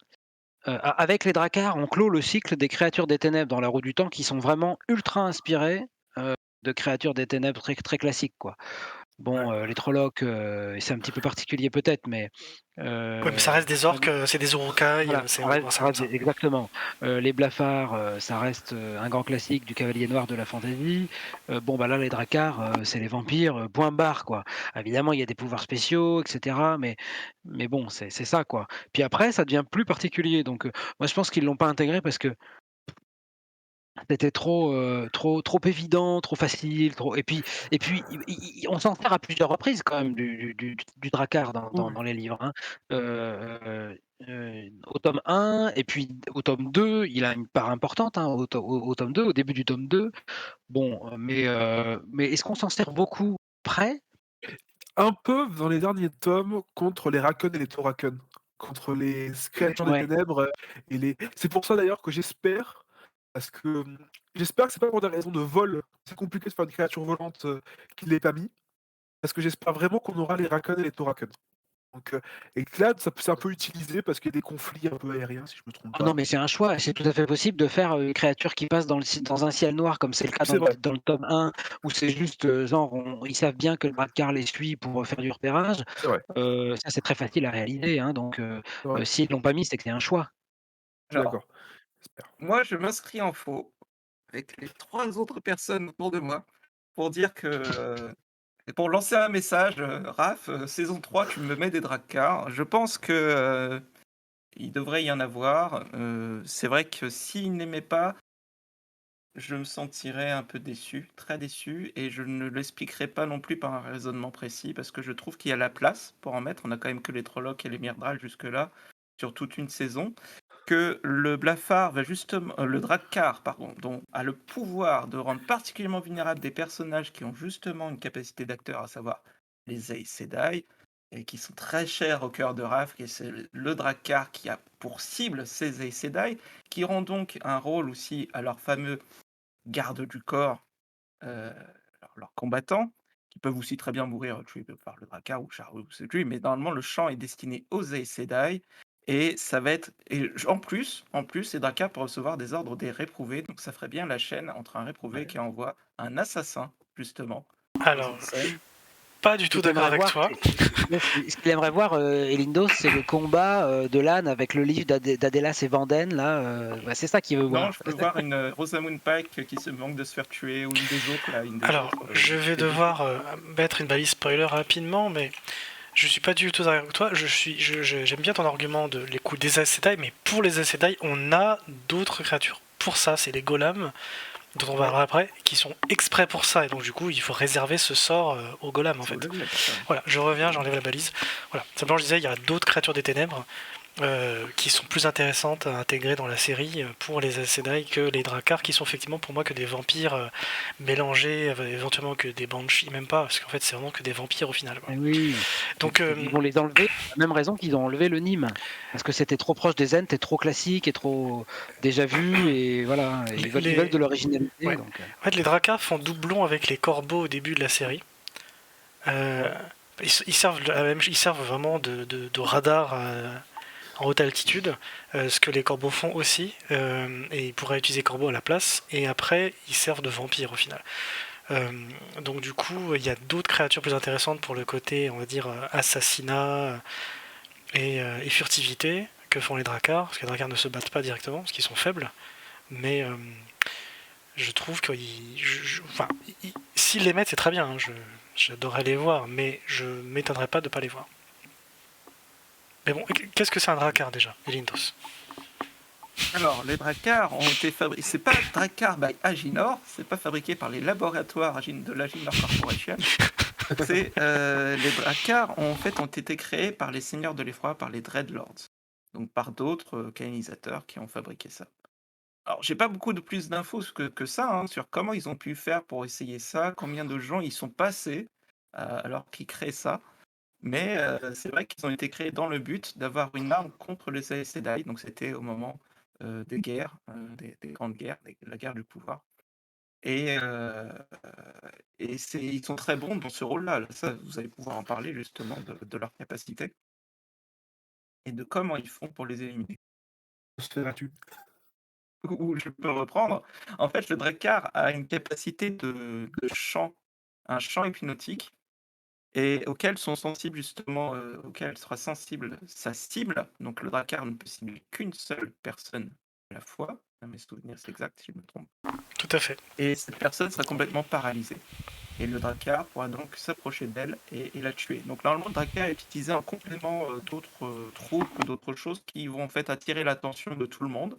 avec les Drakkar, on clôt le cycle des créatures des ténèbres dans la roue du temps qui sont vraiment ultra inspirées, de créatures des ténèbres très très classiques, quoi. Ouais. Bon, les Trollocs, c'est un petit peu particulier peut-être, mais Ouais, mais ça reste des orques, c'est des Urukai, voilà, c'est, ça on va reste voir ça ça comme reste ça. des exactement. Les Blafards, ça reste, un grand classique du cavalier noir de la fantasy. Bon, bah, là, les Drakkar, c'est les vampires, point barre, quoi. Évidemment, il y a des pouvoirs spéciaux et cetera, mais bon, c'est ça, quoi. Puis après, ça devient plus particulier, donc moi, je pense qu'ils l'ont pas intégré parce que c'était trop évident, trop facile, trop et puis i on s'en sert à plusieurs reprises quand même du Drakkar Ouais. dans les livres, hein. Au tome 1 et puis au tome 2, il a une part importante, hein, au tome 2, au début du tome 2. Bon, mais est-ce qu'on s'en sert beaucoup près? Un peu dans les derniers tomes contre les Rakon et les Torakon, contre les créatures des Ouais. ténèbres, et les c'est pour ça d'ailleurs que j'espère, parce que, j'espère que c'est pas pour des raisons de vol. C'est compliqué de faire une créature volante, qu'il l'ait pas mis, parce que j'espère vraiment qu'on aura les Rakon et les Torakon. Donc, et que là, ça c'est un peu utilisé parce qu'il y a des conflits un peu aériens, si je me trompe Ah non, pas. mais c'est un choix. C'est tout à fait possible de faire, une créature qui passe dans un ciel noir comme c'est le cas C'est vrai, dans le tome 1 où c'est juste, genre ils savent bien que le Drakkar les suit pour, faire du repérage. c'est vrai, Ça c'est très facile à réaliser, hein, donc c'est vrai. s'ils l'ont pas mis, c'est que c'est un choix. Je suis Alors, d'accord. J'espère. moi, je m'inscris en faux avec les 3 autres personnes autour de moi pour dire que, et pour lancer un message, Raph, saison 3, tu me mets des dracars. Je pense que, il devrait y en avoir. C'est vrai que s'il n'aimait pas, je me sentirais un peu déçu, très déçu, et je ne l'expliquerai pas non plus par un raisonnement précis, parce que je trouve qu'il y a la place pour en mettre. On a quand même que les Trollocs et les Myrddraal jusque-là, sur toute une saison. Que le Blafar va justement, le Drakkar, pardon, dont a le pouvoir de rendre particulièrement vulnérables des personnages qui ont justement une capacité d'acteur, à savoir les Aes Sedai, et qui sont très chers au cœur de Raph, et c'est le Drakkar qui a pour cible ces Aes Sedai, qui rend donc un rôle aussi à leur fameux garde du corps, euh, leurs combattants, qui peuvent aussi très bien mourir tués par le Drakkar ou Charou, c'est lui, mais normalement le champ est destiné aux Aes Sedai, et ça va être. Et en plus, les Drakkars peuvent recevoir des ordres des réprouvés, donc ça ferait bien la chaîne entre un réprouvé Ouais. qui envoie un assassin, justement, dans Alors, une je scène. suis pas du Ce tout qu'il d'accord aimerait avec voir, toi. ce qu'il aimerait voir, Elindos, c'est le combat de l'âne avec le livre d'Adélas et Vanden. Là, c'est ça qu'il veut Non, voir. je veux voir une Rosamund Pike qui se manque de se faire tuer, ou une des autres, là, une des Alors, autres. je vais des deux devoir mettre une balise spoiler rapidement, mais je suis pas du tout d'accord avec toi. J'aime bien ton argument de les coups des Aes Sedai, mais pour les Aes Sedai, on a d'autres créatures. Pour ça, c'est les golems, dont on Ouais, parlera après, qui sont exprès pour ça. Et donc, du coup, il faut réserver ce sort aux golems, en c'est fait. au-delà de la personne. Voilà, je reviens, j'enlève la balise. Voilà, simplement, je disais, il y a d'autres créatures des ténèbres qui sont plus intéressantes à intégrer dans la série pour les Aes Sedai que les Drakkars, qui sont effectivement pour moi que des vampires mélangés, éventuellement que des Banshees, même pas, parce qu'en fait, c'est vraiment que des vampires au final. Quoi. Eh oui, Donc, ils vont les enlever. pour La même raison qu'ils ont enlevé le Nîmes, parce que c'était trop proche des Ents, et trop classique et trop déjà vu, et voilà, et ils veulent de l'originalité. Ouais. Donc, En fait, les Drakkars font doublon avec les corbeaux au début de la série. Ils servent vraiment de radar en haute altitude, ce que les corbeaux font aussi, et ils pourraient utiliser corbeaux à la place, et après, ils servent de vampires au final. Donc du coup, il y a d'autres créatures plus intéressantes pour le côté, on va dire, assassinat et furtivité que font les Drakkars, parce que les Drakkars ne se battent pas directement, parce qu'ils sont faibles, mais je trouve que s'ils les mettent, c'est très bien, hein, j'adorerais les voir, mais je m'étonnerais pas de pas les voir. Mais bon, qu'est-ce que c'est un Drakkar déjà, Elindos? Alors, les Drakkars ont été fabriqués. C'est pas Drakkar by Aginor, c'est pas fabriqué par les laboratoires de l'Aginor Corporation. Les Drakkars ont été créés par les seigneurs de l'effroi, par les Dreadlords, donc par d'autres canonisateurs qui ont fabriqué ça. Alors, j'ai pas beaucoup de plus d'infos que ça hein, sur comment ils ont pu faire pour essayer ça, combien de gens y sont passés alors qu'ils créent ça. Mais c'est vrai qu'ils ont été créés dans le but d'avoir une arme contre les Aes Sedai. Donc c'était au moment des guerres, des grandes guerres, la guerre du pouvoir. Et, ils sont très bons dans ce rôle-là. Ça, vous allez pouvoir en parler justement de leur capacité et de comment ils font pour les éliminer. On se fait battu. Ou je peux reprendre. En fait, le Drakkar a une capacité de chant, un chant hypnotique et auquel sont sensibles justement, auquel sera sensible sa cible. Donc le Drakkar ne peut cibler qu'une seule personne à la fois. Mes souvenirs, c'est exact si je me trompe. Tout à fait. Et cette personne sera complètement paralysée. Et le Drakkar pourra donc s'approcher d'elle et la tuer. Donc normalement, le Drakkar est utilisé en complément d'autres troupes ou d'autres choses qui vont en fait attirer l'attention de tout le monde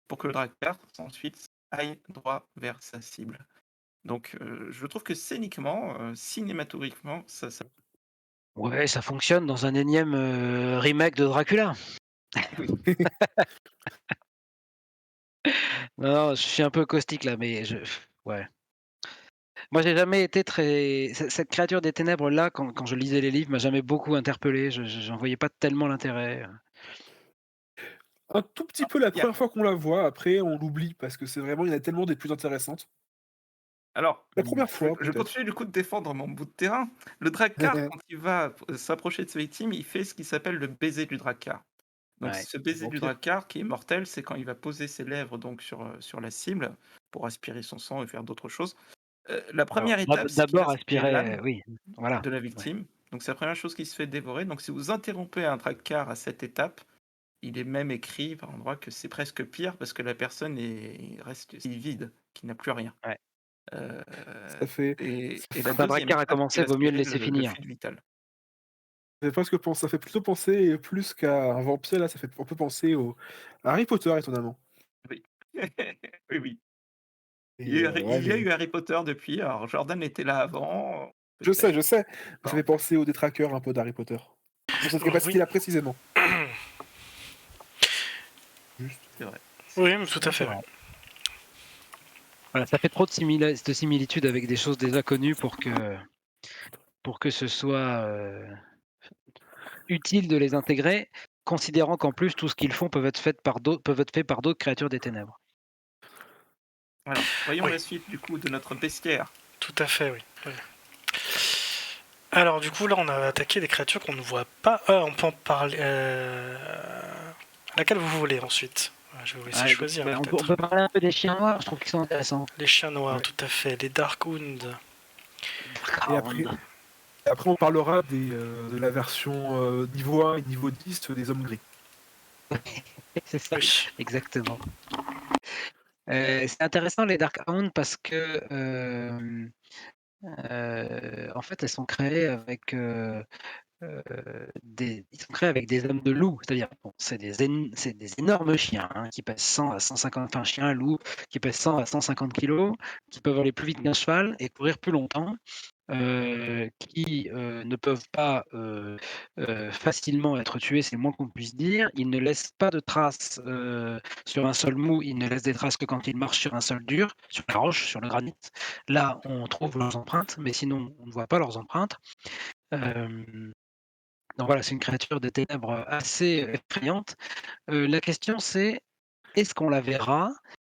pour que le Drakkar ensuite aille droit vers sa cible. Donc je trouve que scéniquement, cinématographiquement, ça ouais, ça fonctionne dans un énième remake de Dracula. oui. Non, je suis un peu caustique là, mais ouais. Moi, j'ai jamais été très. Cette créature des ténèbres là, quand je lisais les livres, m'a jamais beaucoup interpellé. J'en voyais pas tellement l'intérêt. Un tout petit peu la Il y a première fois qu'on la voit, après on l'oublie parce que c'est vraiment il y en a tellement des plus intéressantes. Alors, La première je fois je peut-être. continue du coup de défendre mon bout de terrain. Le Drakkar, quand il va s'approcher de sa victime, il fait ce qui s'appelle le baiser du Drakkar. Donc Ouais. ce baiser du Vampire. Drakkar qui est mortel, c'est quand il va poser ses lèvres donc sur la cible pour aspirer son sang et faire d'autres choses. La Alors, première étape, c'est qu'il d'abord aspire aspirer, l'âme oui, voilà. de la Ouais. victime. Donc c'est la première chose qui se fait dévorer. Donc si vous interrompez un Drakkar à cette étape, il est même écrit par endroits que c'est presque pire parce que la personne reste si vide, qu'il n'a plus rien. Ouais. Heu Ça fait et la Quand un deuxième braquage a étape, c'est commencé, vaut mieux le aspirer laisser le finir. fluide vital. ça fait plutôt penser plus qu'à un vampire, là, ça fait on peut penser au à Harry Potter, étonnamment Oui. Oui, oui. et ouais, Il y a les eu Harry Potter depuis, alors Jordan était là avant, peut-être, je sais, mais ça non? fait penser aux détraqueurs un peu d'Harry Potter. Sur cette Oui, capacité-là, précisément. Juste. C'est vrai. oui, mais tout à Non, c'est fait, oui. vrai. Voilà, ça fait trop de similitudes avec des choses déjà connues pour que ce soit, utile de les intégrer, considérant qu'en plus tout ce qu'ils font peuvent être faits par d'autres créatures des ténèbres. Alors, voyons Oui, la suite du coup de notre bestiaire. tout à fait, oui. Oui. Alors, du coup, là, on a attaqué des créatures qu'on ne voit pas. On peut en parler. Laquelle vous voulez ensuite? Je vais vous laisser Ouais, donc, choisir, bah, on peut-être. peut parler un peu des chiens noirs, je trouve qu'ils sont intéressants. Les chiens noirs, Ouais tout à fait. Les Darkhound. et Darkhound. après on parlera de la version, niveau 1 et niveau 10 des hommes gris. C'est ça, Oui. exactement. C'est intéressant les Darkhound parce que, en fait, elles sont créées avec, ils sont créés avec des âmes de loup, c'est-à-dire, bon, c'est des énormes chiens, hein, qui pèsent 100 à 150, enfin, chien, loup, qui pèsent 100 à 150 kilos, qui peuvent aller plus vite qu'un cheval et courir plus longtemps, qui, ne peuvent pas, facilement être tués, c'est le moins qu'on puisse dire. Ils ne laissent pas de traces, sur un sol mou, ils ne laissent des traces que quand ils marchent sur un sol dur, sur la roche, sur le granit. Là, on trouve leurs empreintes, mais sinon on ne voit pas leurs empreintes. Hem donc voilà, c'est une créature des ténèbres assez effrayante. La question c'est: est-ce qu'on la verra?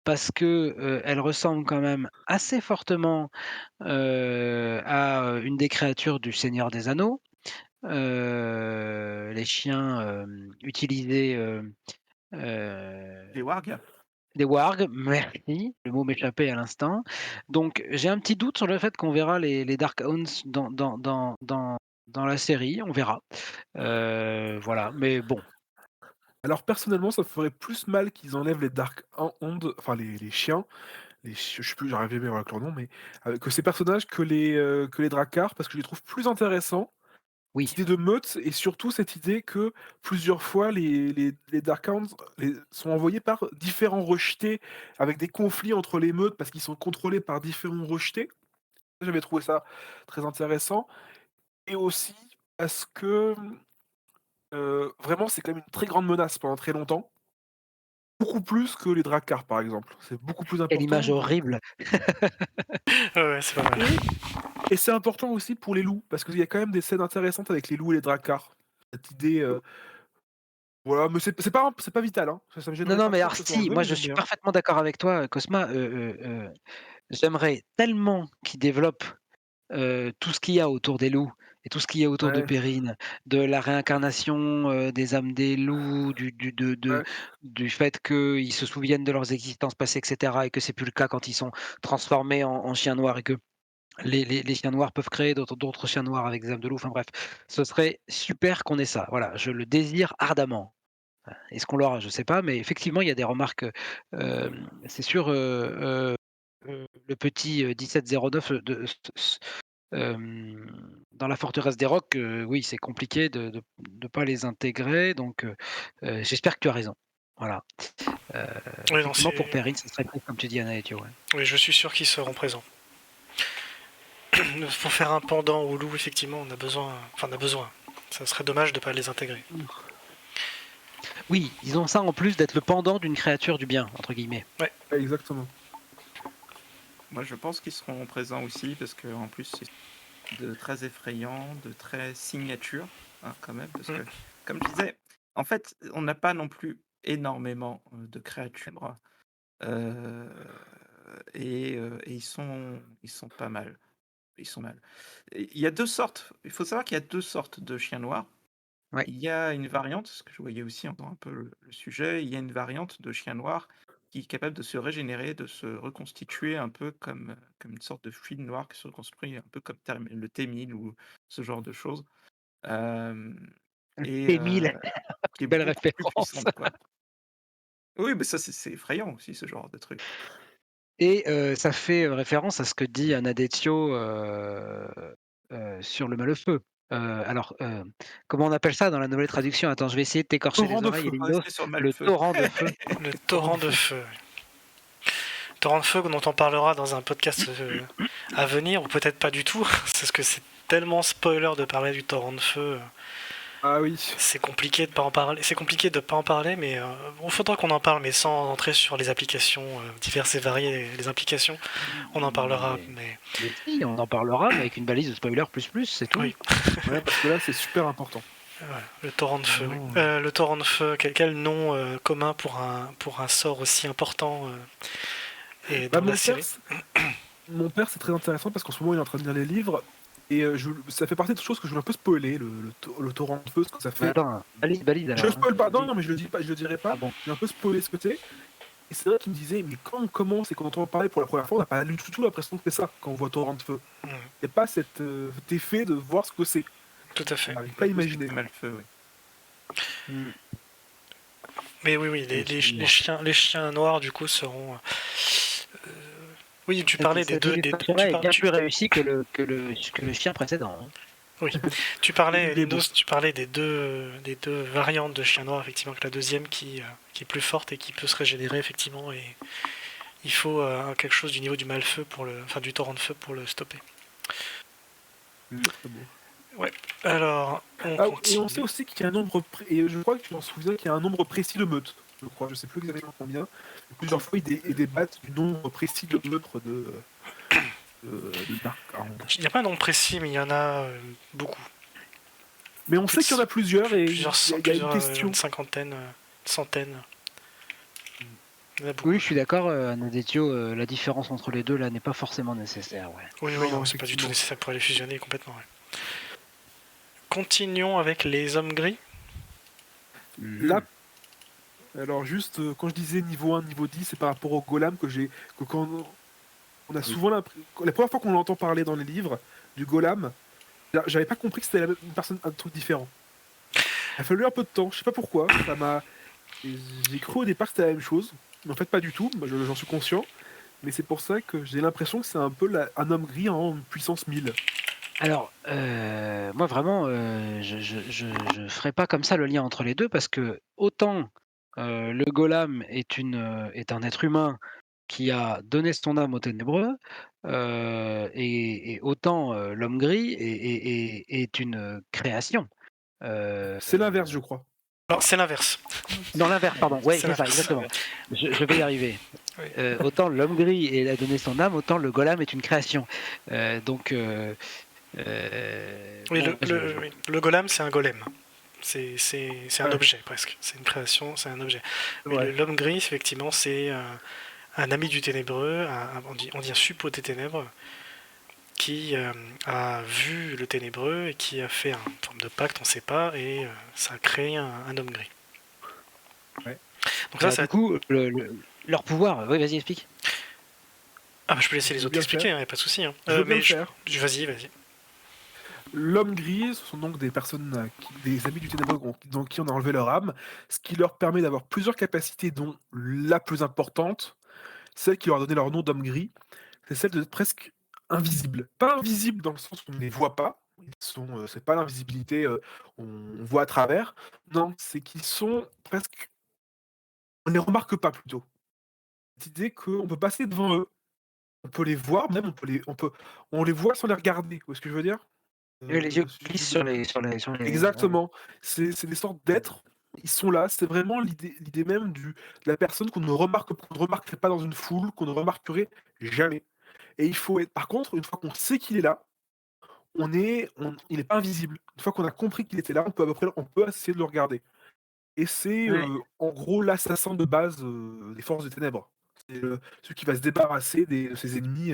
Parce que, elle ressemble quand même assez fortement, à, une des créatures du Seigneur des Anneaux. Les chiens, utilisés, Les wargs? des wargs, merci, le mot m'échappait à l'instant. Donc j'ai un petit doute sur le fait qu'on verra les Darkhounds dans la série, on verra. Voilà, mais bon. Alors personnellement, ça me ferait plus mal qu'ils enlèvent les Dark Hound, enfin les chiens, je sais plus, j'arrive jamais avec leur nom, mais que ces personnages que les Drakkar parce que je les trouve plus intéressants. Oui, Cette idée de meute et surtout cette idée que plusieurs fois les Darkhounds sont envoyés par différents rejetés avec des conflits entre les meutes parce qu'ils sont contrôlés par différents rejetés. J'avais trouvé ça très intéressant et aussi parce que, vraiment c'est quand même une très grande menace pendant très longtemps. Beaucoup plus que les Drakkar par exemple. C'est beaucoup plus quelle image important donc horrible! Ouais, ouais, c'est pas mal. et et c'est important aussi pour les loups parce qu'il y a quand même des scènes intéressantes avec les loups et les Drakkar. Cette idée, voilà, mais c'est pas vital, hein. Ça me Non, gênerait non, pas mais trop alors que ce soit si, enlevé, moi mais je j'aime suis bien. parfaitement d'accord avec toi, Cosma, j'aimerais tellement qu'ils développent, tout ce qu'il y a autour des loups et tout ce qu'il y a autour de Ouais, Perrine, de la réincarnation, des âmes des loups, ouais, du fait qu'ils se souviennent de leurs existences passées et cetera et que c'est plus le cas quand ils sont transformés en chiens noirs et que les chiens noirs peuvent créer d'autres chiens noirs avec des âmes de loup, enfin bref. Ce serait super qu'on ait ça, voilà, je le désire ardemment. Est-ce qu'on l'aura? Je ne sais pas, mais effectivement, il y a des remarques, c'est sûr, le petit, 1709, dans la forteresse des rocs, oui, c'est compliqué de pas les intégrer, donc j'espère que tu as raison. Voilà. Heu, Oui, non, effectivement, pour c'est. Perrine, ce serait cool, comme tu dis, Anna et Thio, ouais. Oui, je suis sûr qu'ils seront présents. Pour faire un pendant au loup, effectivement, on a besoin. Enfin, on a besoin. Ça serait dommage de ne pas les intégrer. Oui, ils ont ça en plus d'être le pendant d'une créature du bien, entre guillemets. Ouais. exactement. Moi, je pense qu'ils seront présents aussi parce qu'en plus, c'est de très effrayant, de très signature, hein, quand même. Parce Mm. que, comme je disais, en fait, on n'a pas non plus énormément de créatures. euh, et ils sont pas mal. Ils sont mal. Et il y a deux sortes. Il faut savoir qu'il y a deux sortes de chiens noirs. Ouais. Il y a une variante, ce que je voyais aussi en faisant un peu le sujet, il y a une variante de chien noir qui est capable de se régénérer, de se reconstituer un peu comme une sorte de fluide noir qui se reconstruit un peu comme le T-1000 ou ce genre de choses. Hem et T1000. qui est Belle beaucoup plus référence. puissante, quoi. Oui, mais ça, c'est effrayant aussi, ce genre de truc. Et ça fait, référence à ce que dit Anna Detio, sur le Mal-au-Feu. Alors, comment on appelle ça dans la nouvelle traduction? Attends, je vais essayer de t'écorcher Torrent les de oreilles, feu. On va Elindos. rester sur Le Malfeu. torrent de feu. Le Torrent torrent de de feu. feu. Torrent de feu dont on parlera dans un podcast à venir, ou peut-être pas du tout, parce que c'est tellement spoiler de parler du torrent de feu. Ah oui. C'est compliqué de pas en parler. C'est compliqué de pas en parler, mais bon, faudra qu'on en parle, mais sans entrer sur les applications diverses et variées, les implications. On en parlera, mais Mais si, on en parlera, mais avec une balise de spoiler plus, c'est tout. oui. Ouais, parce que là, c'est super important. Voilà, le torrent de feu. Oui. Vraiment, Le torrent de feu, quel nom commun pour un sort aussi important et Bah, dans la série. Mon père, c'est très intéressant parce qu'en ce moment, il est en train de lire les livres. Et ça fait partie de choses que je voulais un peu spoiler, le torrent de feu, ce que ça Mais fait. attends, balise Je alors. spoil pas, non, mais je le dis pas, je le dirai pas. Ah bon. J'ai un peu spoilé ce côté. Et c'est vrai qu'il me disait, mais quand on commence et quand on entend parler pour la première fois, on n'a pas du tout l'impression que c'est ça quand on voit torrent de feu. Mm, Il n'y a pas cet effet de voir ce que c'est. tout à fait. On n'arrive pas à imaginer. Malfeu, oui. Mais oui, les chiens noirs du coup seront. Oui, tu parlais des deux. Cet intérêt est bien plus réussi que le chien précédent. Hein. Oui, tu parlais, Il est beau. Lindos, tu parlais des deux variantes de chien noir, effectivement, que la deuxième qui est plus forte et qui peut se régénérer, effectivement, et il faut quelque chose du niveau du malfeu du torrent de feu pour le stopper. Très beau. Alors, on Ah, et continue. on sait aussi qu'il y a un nombre et je crois que tu t'en souviens qu'il y a un nombre précis de meutes. Je crois, je sais plus exactement combien. Plusieurs fois, ils débattent du nombre précis de meutes de Dark Arm. Il n'y a pas un nombre précis, mais il y en a beaucoup. Mais on sait qu'il y en a plusieurs et il y a une question. Une cinquantaine, centaine. Il y en a beaucoup. Oui, je suis d'accord, Anna Detio, la différence entre les deux là n'est pas forcément nécessaire. Ouais. Oui, Non, non, c'est pas du tout effectivement. nécessaire pour les fusionner complètement. Ouais. Continuons avec les hommes gris. Là, alors juste, quand je disais niveau 1, niveau 10, c'est par rapport au golem que quand on a souvent l'impression. La première fois qu'on l'entend parler dans les livres du golem, j'avais pas compris que c'était une personne, un truc différent. Il a fallu un peu de temps, je sais pas pourquoi, j'ai cru au départ que c'était la même chose, mais en fait pas du tout, moi, j'en suis conscient, mais c'est pour ça que j'ai l'impression que c'est un peu un homme gris en puissance 1000. Alors, moi vraiment, je ferai pas comme ça le lien entre les deux parce que autant le golem est un être humain qui a donné son âme aux ténébreux, et autant l'homme gris est une création. C'est l'inverse, je crois. Non, c'est l'inverse. Non, l'inverse, pardon. Ouais, C'est c'est ça, l'inverse. exactement. Je vais y arriver. Oui. Autant l'homme gris a donné son âme, autant le golem est une création. Donc, Oui, bon, le golem, c'est un golem. C'est un Ouais. objet, presque. C'est une création, c'est un objet. Mais Ouais. l'homme gris, effectivement, c'est un ami du ténébreux, on dit un suppôt des ténèbres, qui a vu le ténébreux et qui a fait une forme de pacte, on ne sait pas, et ça a créé un homme gris. Ouais. Donc là, ça... du coup, leur pouvoir, oui, vas-y, explique. Ah, bah, je peux laisser les Je veux autres bien le expliquer, faire. il n'y a pas de souci. Hein. Je veux bien Mais le faire. vas-y. L'homme gris, ce sont donc des personnes, des amis du ténébreux dans qui on a enlevé leur âme, ce qui leur permet d'avoir plusieurs capacités, dont la plus importante, celle qui leur a donné leur nom d'homme gris, c'est celle d'être presque invisible. Pas invisible dans le sens où on ne les voit pas, c'est pas l'invisibilité, on voit à travers. Non, c'est qu'ils sont presque, on ne les remarque pas plutôt. Cette idée qu'on peut passer devant eux, on peut les voir, même on les voit sans les regarder. Vous voyez ce que je veux dire? Les yeux Si je glissent devais sur les. Exactement. C'est des sortes d'êtres, ils sont là, c'est vraiment l'idée même de la personne qu'on ne remarquerait pas dans une foule, qu'on ne remarquerait jamais. Et il faut être par contre, une fois qu'on sait qu'il est là, il n'est pas invisible. Une fois qu'on a compris qu'il était là, on peut essayer de le regarder. Et c'est, Ouais. en gros l'assassin de base, des forces des ténèbres. C'est, celui qui va se débarrasser de ses ennemis,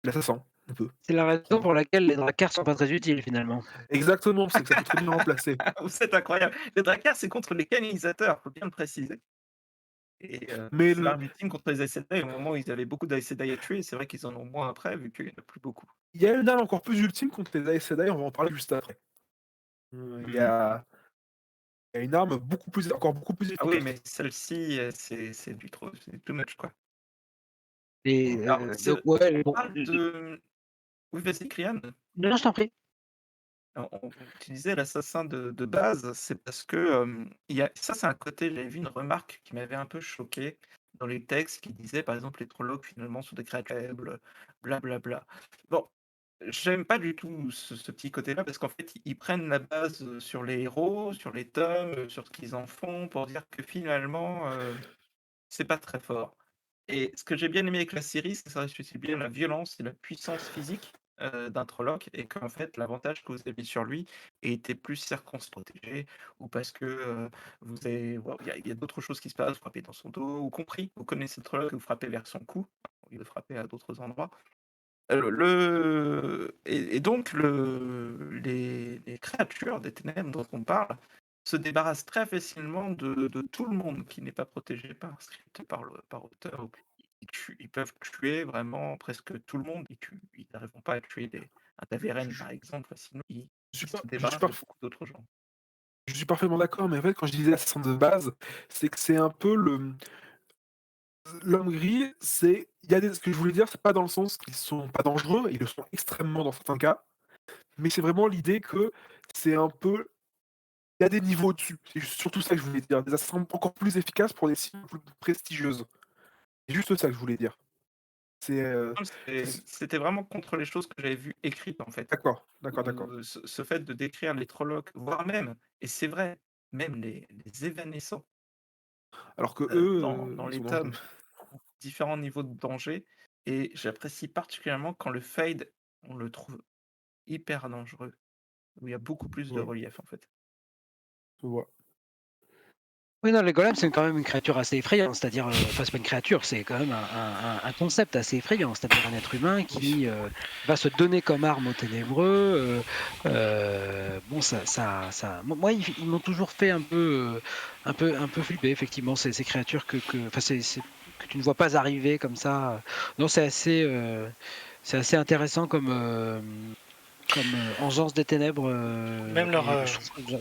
l'assassin, un peu. C'est la raison pour laquelle les Drakkars sont pas très utiles finalement. Exactement, c'est que ça peut très bien remplacer. C'est incroyable. Les Drakkars, c'est contre les canonisateurs, faut bien le préciser. Et Mais c'est l'arme ultime contre les Aes Sedai. Au moment où ils avaient beaucoup d'Aes Sedai à tuer, c'est vrai qu'ils en ont moins après, vu qu'il n'y en a plus beaucoup. il y a une arme encore plus ultime contre les Aes Sedai, on va en parler juste après. Il y a Il a une arme encore beaucoup plus Ah oui, efficace. mais celle-ci, c'est du trop, c'est too much, quoi. Et Alors, donc ouais, bon, parle de... Oui, vas-y, Krian. non, je t'en prie. Tu disais l'assassin de base, c'est parce que ça, c'est un côté, j'avais vu une remarque qui m'avait un peu choqué dans les textes qui disaient, par exemple, les Trollocs finalement sont des créatures faibles, blablabla. Bon, j'aime pas du tout ce petit côté-là parce qu'en fait, ils prennent la base sur les héros, sur les tomes, sur ce qu'ils en font pour dire que finalement, c'est pas très fort. Et ce que j'ai bien aimé avec la série, c'est que ça ressuscite bien la violence et la puissance physique d'un Trolloc, et qu'en fait, l'avantage que vous avez sur lui était plus circonspecté, ou parce que vous avez, il y a d'autres choses qui se passent, vous frappez dans son dos, ou compris, vous connaissez le Trolloc et vous frappez vers son cou, au lieu de frapper à d'autres endroits. Et donc, les créatures des ténèbres dont on parle se débarrassent très facilement de tout le monde qui n'est pas protégé par script, par auteur. Ils peuvent tuer vraiment presque tout le monde. Ils n'arriveront pas à tuer un Taveren, Je par exemple, sinon je suis ils pas se je suis débarrassent de parf beaucoup d'autres gens. je suis parfaitement d'accord, mais en fait, quand je disais assassin de base, c'est que c'est un peu l'homme gris, il y a ce que je voulais dire, c'est pas dans le sens qu'ils sont pas dangereux, ils le sont extrêmement dans certains cas, mais c'est vraiment l'idée que c'est un peu il y a des niveaux au-dessus. C'est surtout ça que je voulais dire, des assassins encore plus efficaces pour des cibles plus prestigieuses. C'est juste ça que je voulais dire. C'est, Non, c'était vraiment contre les choses que j'avais vues écrites, en fait. d'accord, d'accord, d'accord. Ce fait de décrire les Trollocs, voire même, et c'est vrai, même les évanescents, Alors qu'eux, dans ils les sont dangereux. tomes, ont différents niveaux de danger, et j'apprécie particulièrement quand le fade, on le trouve hyper dangereux, où il y a beaucoup plus de Ouais, relief, en fait. je vois. Oui, non, les golems, c'est quand même une créature assez effrayante, c'est-à-dire, enfin, c'est pas une créature, c'est quand même un concept assez effrayant, c'est-à-dire un être humain Oui. qui va se donner comme arme aux ténébreux. Bon, moi, ils m'ont toujours fait un peu flipper, effectivement, ces créatures enfin, que tu ne vois pas arriver comme ça. Non, c'est assez intéressant comme Engeance des ténèbres. Même leur, Et je trouve que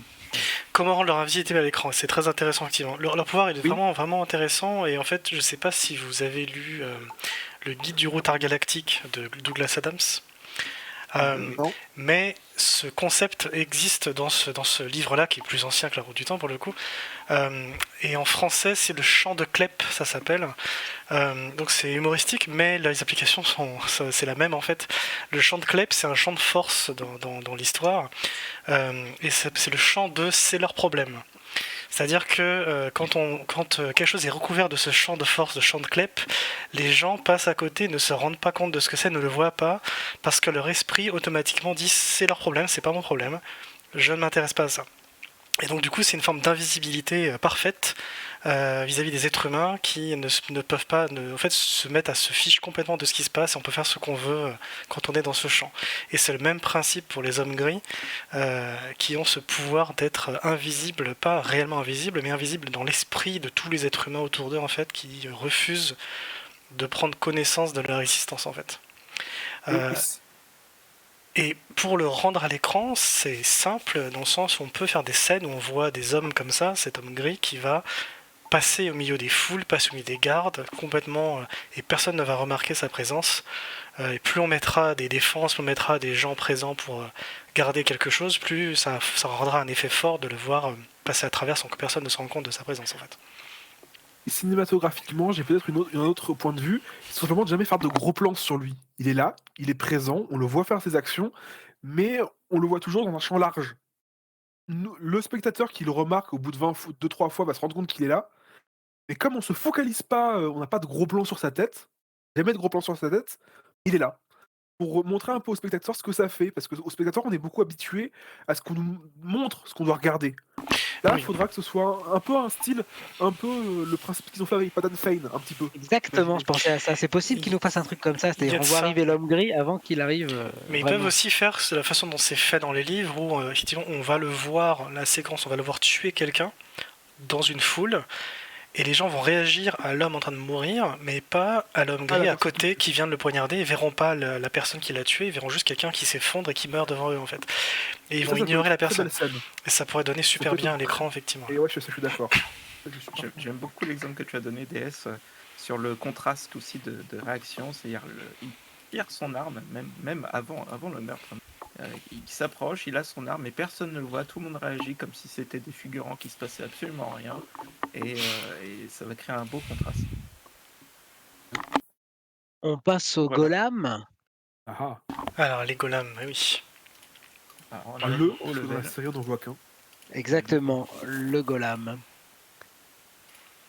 comment rendre leur invisibilité à l'écran, c'est très intéressant effectivement. Leur pouvoir il est Oui. vraiment, vraiment intéressant, et en fait, je sais pas si vous avez lu le guide du routard galactique de Douglas Adams. Non. Mais ce concept existe dans ce livre-là, qui est plus ancien que La Route du Temps pour le coup. Et en français, c'est le chant de Clep, ça s'appelle. Donc c'est humoristique, mais les applications c'est la même en fait. Le chant de Clep, c'est un chant de force dans l'histoire. Et c'est le chant de c'est leur problème. C'est-à-dire que quand quelque chose est recouvert de ce champ de force, de champ de clep, les gens passent à côté, ne se rendent pas compte de ce que c'est, ne le voient pas, parce que leur esprit automatiquement dit c'est leur problème, c'est pas mon problème, je ne m'intéresse pas à ça. Et donc du coup c'est une forme d'invisibilité parfaite vis-à-vis des êtres humains qui ne peuvent pas en fait, se mettre à se fiche complètement de ce qui se passe, et on peut faire ce qu'on veut quand on est dans ce champ. Et c'est le même principe pour les hommes gris qui ont ce pouvoir d'être invisibles, pas réellement invisibles, mais invisibles dans l'esprit de tous les êtres humains autour d'eux en fait, qui refusent de prendre connaissance de leur existence en fait. Et Et pour le rendre à l'écran, c'est simple dans le sens où on peut faire des scènes où on voit des hommes comme ça, cet homme gris qui va passer au milieu des foules, passer au milieu des gardes, complètement, et personne ne va remarquer sa présence. Et plus on mettra des défenses, plus on mettra des gens présents pour garder quelque chose, plus ça rendra un effet fort de le voir passer à travers sans que personne ne se rende compte de sa présence en fait. cinématographiquement, j'ai peut-être un autre point de vue, c'est simplement de jamais faire de gros plans sur lui. Il est là, il est présent, on le voit faire ses actions, mais on le voit toujours dans un champ large. Le spectateur qui le remarque au bout de 2-3 fois va se rendre compte qu'il est là, mais comme on se focalise pas, on n'a pas de gros plans sur sa tête, jamais de gros plans sur sa tête, il est là. Pour montrer un peu au spectateur ce que ça fait, parce qu'au spectateur, on est beaucoup habitué à ce qu'on nous montre ce qu'on doit regarder. Là, il Oui, faudra que ce soit un peu un style, un peu le principe qu'ils ont fait avec Padan Fane, un petit peu. exactement, je pensais à ça. C'est possible qu'ils nous fassent un truc comme ça, il y c'est-à-dire a on de voit ça. arriver l'homme gris avant qu'il arrive Mais ils peuvent vraiment. aussi faire la façon dont c'est fait dans les livres, où effectivement on va le voir, la séquence, on va le voir tuer quelqu'un dans une foule, et les gens vont réagir à l'homme en train de mourir, mais pas à l'homme gris à côté qui vient de le poignarder. Ils verront pas la personne qui l'a tué, ils verront juste quelqu'un qui s'effondre et qui meurt devant eux en fait. Et ils vont ignorer la personne. Et ça pourrait donner super bien à l'écran effectivement. Et ouais, je suis d'accord. J'aime beaucoup l'exemple que tu as donné, DS, sur le contraste aussi de réaction. C'est-à-dire, il tire son arme, même avant le meurtre. Il s'approche, il a son arme, mais personne ne le voit. Tout le monde réagit comme si c'était des figurants qui se passait absolument rien. Et ça va créer un beau contraste. On passe au golem. Alors, les golems, oui. Alors, dans la série, on n'en voit qu'un. Exactement, le golem.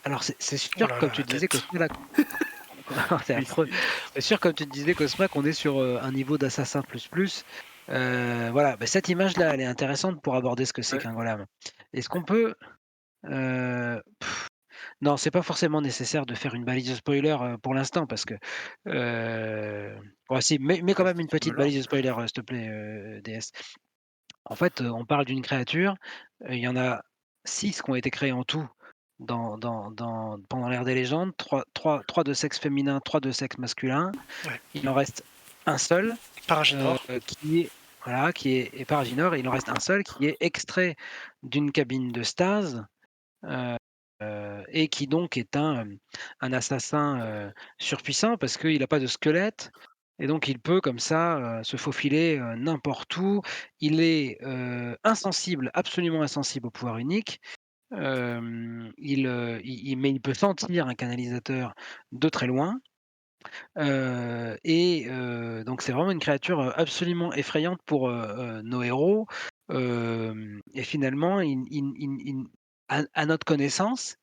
Alors, c'est sûr, comme tu disais, Cosma, là... c'est affreux. C'est sûr, comme tu disais, Cosma, qu'on est sur un niveau d'assassin plus. Voilà, cette image-là, elle est intéressante pour aborder ce que c'est qu'un golem. Est-ce qu'on peut... Non, c'est pas forcément nécessaire de faire une balise de spoiler pour l'instant, parce que... si, mets quand même une petite balise de spoiler, s'il te plaît, DS. En fait, on parle d'une créature, il y en a 6 qui ont été créés en tout pendant l'ère des légendes, 3 de sexe féminin, 3 de sexe masculin. Ouais. Il en reste un seul, Paraginor. qui est Paraginor, et il en reste un seul qui est extrait d'une cabine de stase, et qui donc est un assassin surpuissant parce qu'il n'a pas de squelette. Et donc il peut comme ça se faufiler n'importe où. Il est insensible, absolument insensible au pouvoir unique. Mais il peut sentir un canalisateur de très loin. Donc c'est vraiment une créature absolument effrayante pour nos héros. Et finalement, à notre connaissance,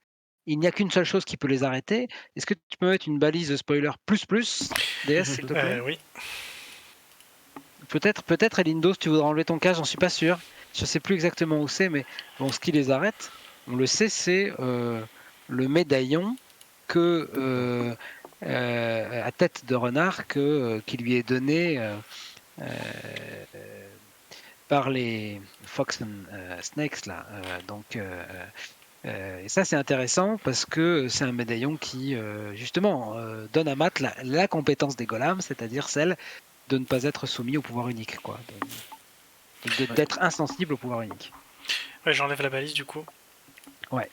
il n'y a qu'une seule chose qui peut les arrêter. Est-ce que tu peux mettre une balise de spoiler plus, DS, s'il te plaît? Oui. Peut-être, Elindos, tu voudras enlever ton cas, j'en suis pas sûr. Je sais plus exactement où c'est, mais bon, ce qui les arrête, on le sait, c'est le médaillon à tête de renard qui lui est donné par les Fox and Snakes là. Et ça, c'est intéressant parce que c'est un médaillon qui, justement, donne à Matt la compétence des golems, c'est-à-dire celle de ne pas être soumis au pouvoir unique, quoi. D'être insensible au pouvoir unique. Ouais, j'enlève la balise du coup. Ouais.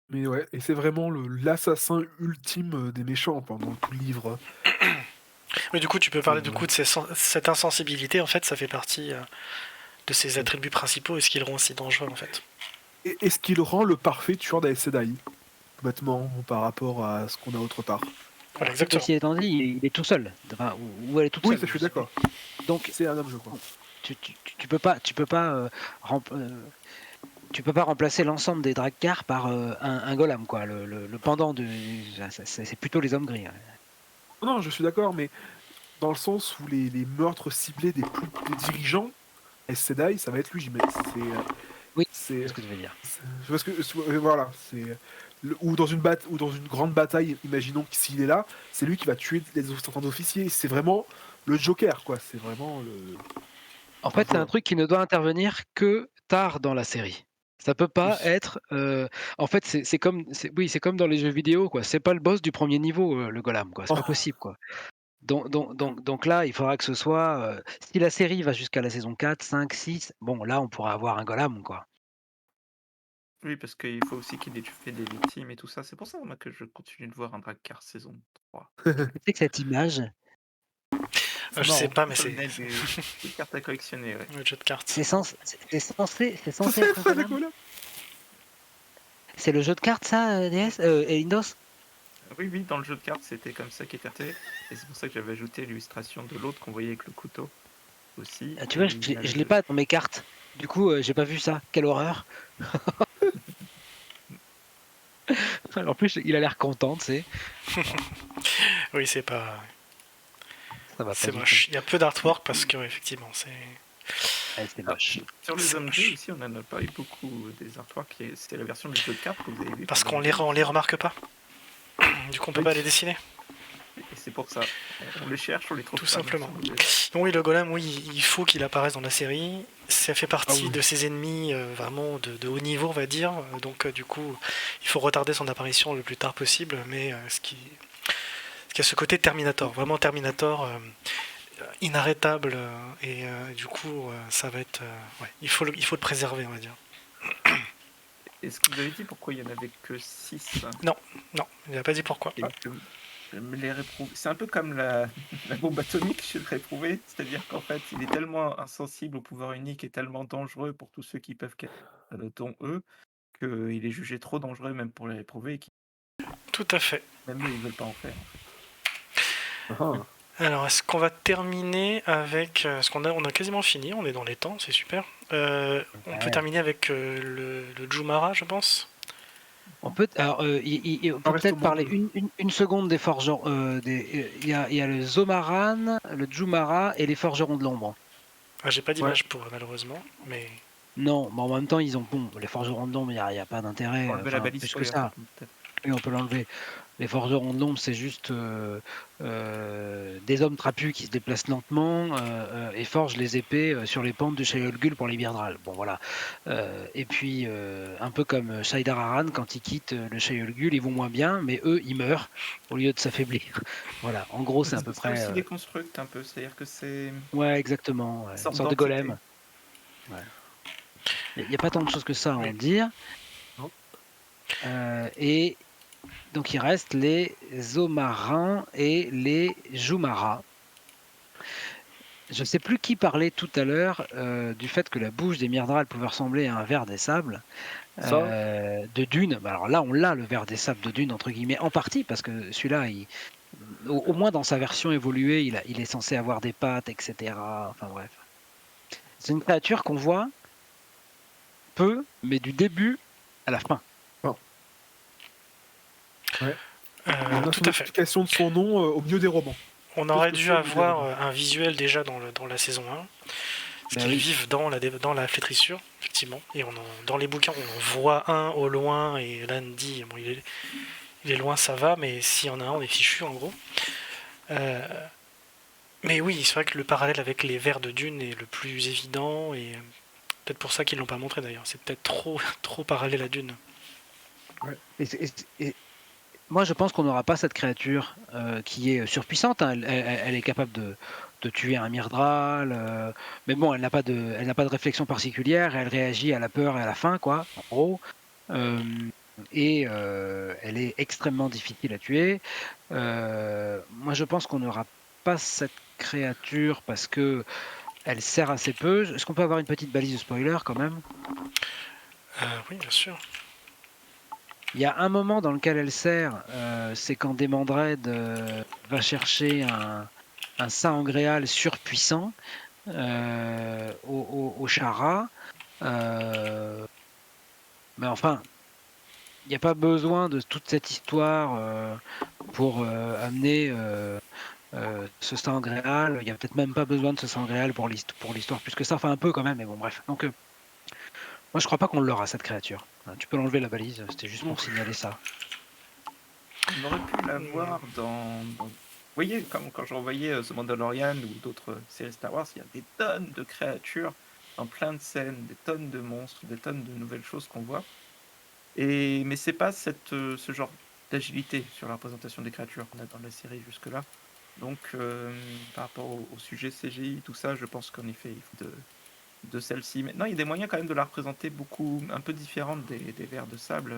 Mais ouais, et c'est vraiment l'assassin ultime des méchants pendant tout le livre. Mais du coup, tu peux parler du coup de cette insensibilité, en fait, ça fait partie de ses attributs principaux et ce qui le rend aussi dangereux, en fait. Et ce qui le rend le parfait tueur d'Aes Sedai, complètement, par rapport à ce qu'on a autre part. Voilà, exactement. Ceci étant dit, il est tout seul. Enfin, ou elle est toute seule. Oui, ça, je suis d'accord. Donc, c'est un homme, je crois. Tu peux pas remplacer l'ensemble des Drakkar par un golem, quoi. Le pendant c'est plutôt les hommes gris. Hein. Non, je suis d'accord, mais dans le sens où les meurtres ciblés des dirigeants, Aes Sedai, ça va être lui, j'imagine. Oui, c'est ce que tu veux dire. Parce que voilà, ou dans une grande bataille, imaginons que s'il est là, c'est lui qui va tuer certains officiers. C'est vraiment le Joker, quoi. C'est vraiment le. En fait, c'est un truc qui ne doit intervenir que tard dans la série. Ça peut pas être. En fait, c'est comme dans les jeux vidéo, quoi. C'est pas le boss du premier niveau, le golem, quoi. C'est pas possible, quoi. Donc là, il faudra que ce soit. Si la série va jusqu'à la saison 4, 5, 6, bon, là, on pourra avoir un golem, quoi. Oui, parce qu'il faut aussi qu'il ait fait des victimes et tout ça. C'est pour ça, moi, que je continue de voir un Drakkar saison 3. Tu sais que cette image. Je sais pas, mais c'est. Des cartes à collectionner, ouais. Le jeu de cartes. C'est censé être un golem. C'est le jeu de cartes, ça, DS Elindos? Oui, dans le jeu de cartes, c'était comme ça qu'il était fait. Et c'est pour ça que j'avais ajouté l'illustration de l'autre qu'on voyait avec le couteau aussi. Tu vois, je l'ai pas dans mes cartes. Du coup, j'ai pas vu ça. Quelle horreur. En plus, il a l'air content, tu sais. Oui, c'est pas. Ça va c'est moche. Il y a peu d'artwork parce que, effectivement, c'est. C'est moche. Sur les hommes gris aussi, on n'en a pas eu beaucoup des artworks. C'était la version du jeu de cartes que vous avez vu. Parce qu'on les remarque pas. Du coup, on peut pas les dessiner. Et c'est pour ça. On les cherche, on les trouve Tout pas. simplement. mais ils sont mauvais. Oui, le golem, oui, il faut qu'il apparaisse dans la série. Ça fait partie Ah oui. de ses ennemis vraiment de haut niveau, on va dire. Donc, du coup, il faut retarder son apparition le plus tard possible. Mais ce qui a ce côté Terminator, vraiment Terminator, inarrêtable. Et du coup, ça va être. Ouais, il faut le préserver, on va dire. Est-ce que vous avez dit pourquoi il n'y en avait que 6? Non, il n'a pas dit pourquoi. Et que les réprouvés. C'est un peu comme la bombe atomique chez le réprouvé, c'est-à-dire qu'en fait, il est tellement insensible au pouvoir unique et tellement dangereux pour tous ceux qui peuvent, dont eux, qu'il est jugé trop dangereux même pour les réprouvés et Tout à fait. même eux, ils veulent pas en faire. Ah. Alors, est-ce qu'on va terminer avec... Parce qu'on a quasiment fini, on est dans les temps, c'est super. On peut terminer avec le Jumara, je pense. On peut, alors, on peut reste peut-être au parler monde. une seconde des forgerons. Il y a le Zomaran, le Jumara et les forgerons de l'ombre. Ah, j'ai pas d'image pour, malheureusement, mais... Non, mais en même temps, ils ont les forgerons de l'ombre, il n'y a pas d'intérêt. Enlever la enfin, balise plus que spoiler, ça. peut-être. Oui, on peut l'enlever. Les forgerons de l'ombre, c'est juste des hommes trapus qui se déplacent lentement et forgent les épées sur les pentes du Shayolgul pour les Myrddraal. Bon, voilà. Et puis, un peu comme Shaidar Aran, quand ils quittent le Shayolgul, ils vont moins bien, mais eux, ils meurent au lieu de s'affaiblir. Voilà, en gros, c'est à peu C'est près... aussi des constructs un peu, c'est-à-dire que c'est Ouais, exactement. Ouais. Une sorte sorte de d'entité. golem. Ouais. Il n'y a pas tant de choses que ça à en Oui. dire. Non. Et donc il reste les Zomarins et les Jumara. Je ne sais plus qui parlait tout à l'heure du fait que la bouche des Myrddraal pouvait ressembler à un ver des sables de Dune. Bah, alors là, on l'a, le ver des sables de Dune, entre guillemets, en partie, parce que celui-là, au moins dans sa version évoluée, il est censé avoir des pattes, etc. Enfin bref. C'est une créature qu'on voit peu, mais du début à la fin. Ouais. On a tout son à fait. explication de son nom au milieu des romans. On Qu'est-ce aurait que dû c'est, avoir évidemment. un visuel déjà dans la saison 1. Parce Ben qu'ils oui. vivent dans la flétrissure, effectivement. Et dans les bouquins, on en voit un au loin, et Lan dit, bon, il est loin, ça va, mais s'il y en a un, on est fichu, en gros. Mais oui, c'est vrai que le parallèle avec les vers de Dune est le plus évident, et peut-être pour ça qu'ils l'ont pas montré, d'ailleurs. C'est peut-être trop parallèle à Dune. Et moi, je pense qu'on n'aura pas cette créature qui est surpuissante. Hein. Elle est capable de tuer un Myrddraal, mais bon, elle n'a pas de réflexion particulière. Elle réagit à la peur et à la faim, quoi, en gros. Et elle est extrêmement difficile à tuer. Moi, je pense qu'on n'aura pas cette créature parce que elle sert assez peu. Est-ce qu'on peut avoir une petite balise de spoiler quand même? Oui, bien sûr. Il y a un moment dans lequel elle sert, c'est quand Demandred va chercher un Sangreal surpuissant au Shara. Mais enfin, il n'y a pas besoin de toute cette histoire pour amener ce Sangreal. Il n'y a peut-être même pas besoin de ce Sangreal pour l'histoire, plus que ça. Enfin, un peu quand même, mais bon, bref. Donc, moi, je crois pas qu'on l'aura, cette créature. Tu peux l'enlever, la balise, c'était juste pour signaler ça. On aurait pu la voir Vous voyez, quand je revoyais The Mandalorian ou d'autres séries Star Wars, il y a des tonnes de créatures dans plein de scènes, des tonnes de monstres, des tonnes de nouvelles choses qu'on voit. Mais c'est pas ce genre d'agilité sur la représentation des créatures qu'on a dans la série jusque-là. Donc, par rapport au sujet CGI, tout ça, je pense qu'en effet, il faut de celle-ci. Maintenant, il y a des moyens quand même de la représenter un peu différente des vers de sable,